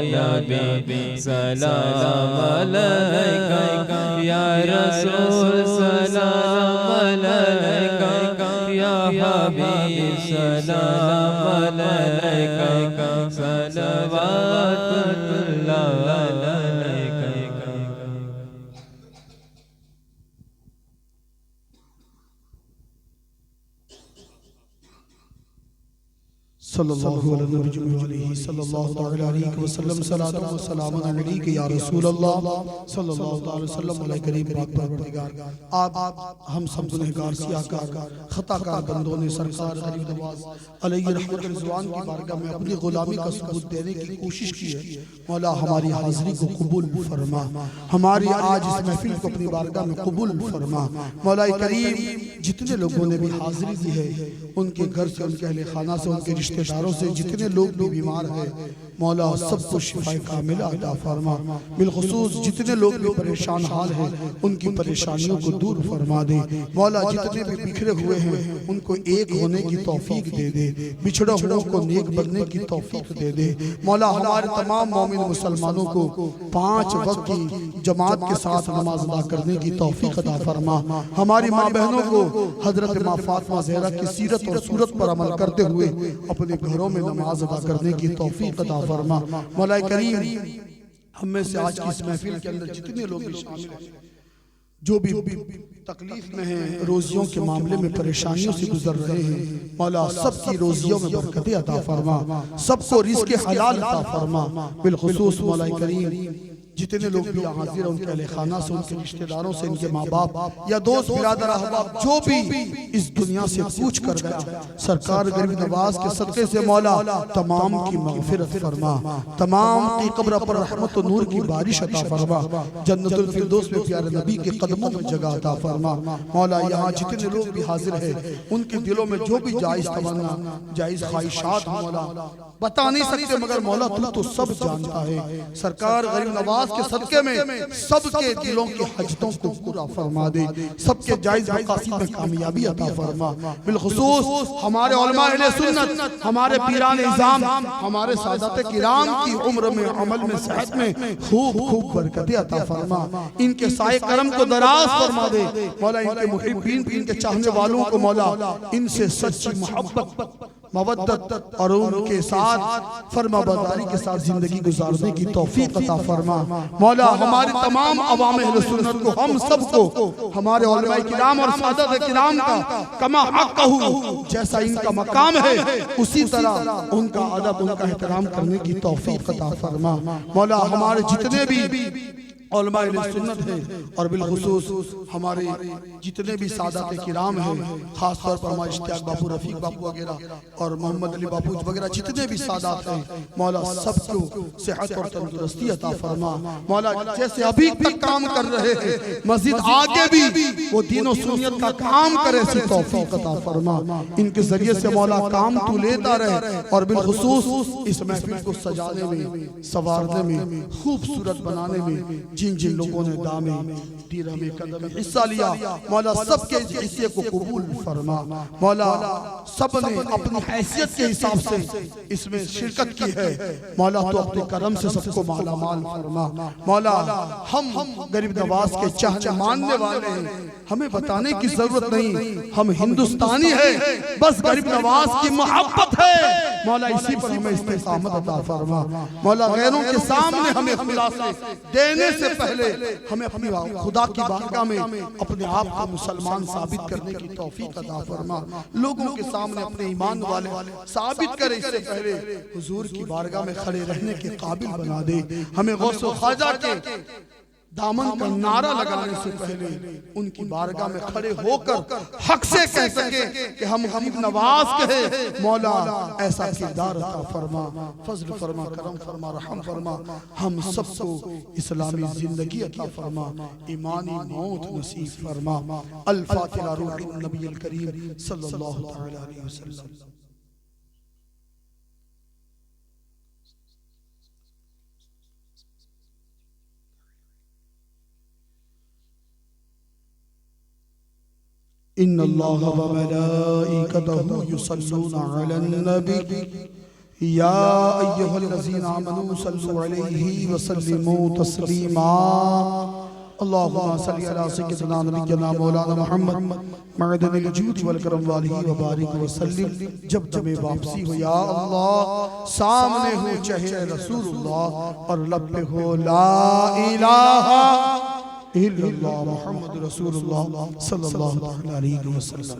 C: नबी सलाम अलैका, या रसूल सलाम अलैका, या हबीब सलाम अलैका, सलवातुल्लाह अलैका।
B: सल्लल्लाहु अलैहि वसल्लम सलातु व सलाम अलैका या रसूल अल्लाह सल्लल्लाहु अलैहि वसल्लम करीम पाक परवरदिगार, आप हम सब गुनहगार सियाहकार खताकार बंदों ने सरकार गरीब नवाज अलैहि रहमत रिजवान की बारगाह में अपनी गुलामी का सबूत देने की कोशिश की है। मौला हमारी हाजिरी को कबूल फरमा, हमारी आज इस महफिल को अपनी बारगाह में कबूल फरमा। मौला करीम जितने लोगों ने भी हाजिरी दी है, उनके घर से, उनके अहले खाना से, उनके रिश्तेदारों से जितने लोग भी बीमार हैं, मौला सबको शिफाए कामिला अता फरमा। बिलखुसूस जितने लोग भी परेशान हाल हैं, उनकी परेशानियों को दूर फरमा दे। मौला जितने भी बिखरे हुए हैं, उनको एक होने की तौफीक दे दे, बिछड़े हुओं को नेक बनने की तौफीक दे दे। मौला हमारे तमाम मोमिन मुसलमानों को 5 वक्त की जमात के साथ नमाज अदा करने की तौफीक अता फरमा। हमारी माँ बहनों को हजरत माँ फातिमा ज़हरा की सीरत और सूरत पर अमल करते हुए अपने घरों में नमाज अदा करने की तौफीक अता फरमा। मौला करीम हम में से आज की इस महफिल के अंदर जितने लोग भी शामिल हैं, जो भी तकलीफ में हैं, रोजियों के मामले में परेशानियों से गुजर रहे हैं, मौला सबकी रोजियों में बरकतें अता फरमा, सबको रिज़्क़ हलाल अता फरमा। बिलखुसूस मौला करीम जितने लोग भी हाजिर हैं, उनके अहले खाना से, उनके रिश्तेदारों से, इनके माँ बाप या दोस्त बिरादर अहबाब जो भी इस दुनिया से कूच कर गया, सरकार गरीब नवाज के सदक़े से मौला तमाम की मग़फ़िरत फरमा, तमाम की कब्र पर रहमत और नूर की बारिश अता फरमा, जन्नतुल फिरदौस में प्यारे नबी के कदमों में जगह अता फरमा। मौला यहाँ जितने लोग भी हाजिर हैं, उनके दिलों में जो भी जायज़ तमन्ना, जायज़ ख्वाहिशात मौला बता नहीं सकते, मगर मौला तू तो सब जानता है। सरकार गरीब नवाज के सदके में सबके दिलों की हजतों को पूरा फरमा दे, सबके जायज़ मकासद में कामयाबी अता फरमा। बिलखुसूस हमारे उलमा अहले सुन्नत, हमारे पीरान इज़ाम, हमारे सादात किराम की उम्र में, अमल में, सेहत में खूब खूब बरकतें अता फरमा। इनके साए करम को दराज फरमा दे मौला। इनके मुहिब्बीन, इनके चाहने वालों को मौला इनसे सच्ची मोहब्बत, मवद्दत और उनके साथ फरमाबरदारी के साथ जिंदगी गुजारने की तौफीक अता फरमा। मौला हमारे तमाम अवाम अहले सुन्नत को, हम सबको हमारे उलमा किराम और सादात किराम का कमा हक़्क़हू, जैसा इनका मकाम है उसी तरह उनका अदब, उनका एहतराम करने की तौफीक अता फरमा। मौला हमारे जितने भी उलमा अहले सुन्नत है और बिलखुसूस हमारे जितने भी सादात किराम हैं, खास तौर पर हमारे इश्तियाक बापू, रफीक बापू वगैरह और मोहम्मद अली बापू वगैरह जितने भी सादात हैं, मौला सबको सेहत और तंदुरुस्ती अता फरमा। मौला जैसे अभी तक काम कर रहे हैं, मज़ीद आगे भी वो दीन और सुन्नत का काम करे, ऐसी तौफीक अता फरमा। इनके जरिए से मौला काम तू लेता रहे और बिलखुसूस इस महफिल को सजाने में, संवारने में, खूबसूरत बनाने में जिन जिन लोगों ने दामे दीरा में कदम हिस्सा लिया, मौला सबके हिस्से को कबूल फरमा। मौला सब ने अपनी हैसियत के हिसाब से इसमें शिरकत की है, मौला तो अपने करम से सबको माला माल फरमा। मौला हम गरीब नवाज के चाहने मानने वाले हैं, हमें बताने की जरूरत नहीं, हम हिंदुस्तानी हैं, बस गरीब नवाज की मोहब्बत है। मौला इसी पर हमें इस्तिकामत अता फरमा। मौला गैरों के सामने हमें खुलासे देने से पहले हमें अपनी खुदा की बारगाह में अपने आप को मुसलमान साबित करने की तौफीक अता फरमा। लोगों के सामने अपने ईमान वाले साबित करे, इससे पहले हुजूर की बारगाह में खड़े रहने के काबिल बना दे। हमें गौस ख्वाजा के दामन का नारा लगाने से पहले उनकी बारगाह में खड़े होकर हक से कह सके कि हम गरीब नवाज के हैं। मौला ऐसा किरदार अता फरमा, फजल फरमा, करम फरमा, रहम फरमा, हम सबको इस्लामी जिंदगी अता फरमा, ईमानी मौत नसीब फरमा। अल फातिहा रूही नबी अल करीम सल्लल्लाहु अलैहि वसल्लम। इन्नल्लाह व मलाइकतहु युसल्लूना अलन नबी या अय्युहल्लज़ीना आमनू सल्लु अलैहि व सल्लिमू तस्लीमा। अल्लाहुम्मा सल्लि अला सय्यिदिना नबिय्यिना मौलाना मुहम्मद मअदनिल जूद वल करम वालिहि व बारिक व सल्लिम। जब जब वापसी हो या अल्लाह, सामने हो चेहरे रसूलुल्लाह और लब पे हो ला इलाहा इल्लल्लाह मुहम्मद रसूलुल्लाह सल्लल्लाहु अलैहि वसल्लम।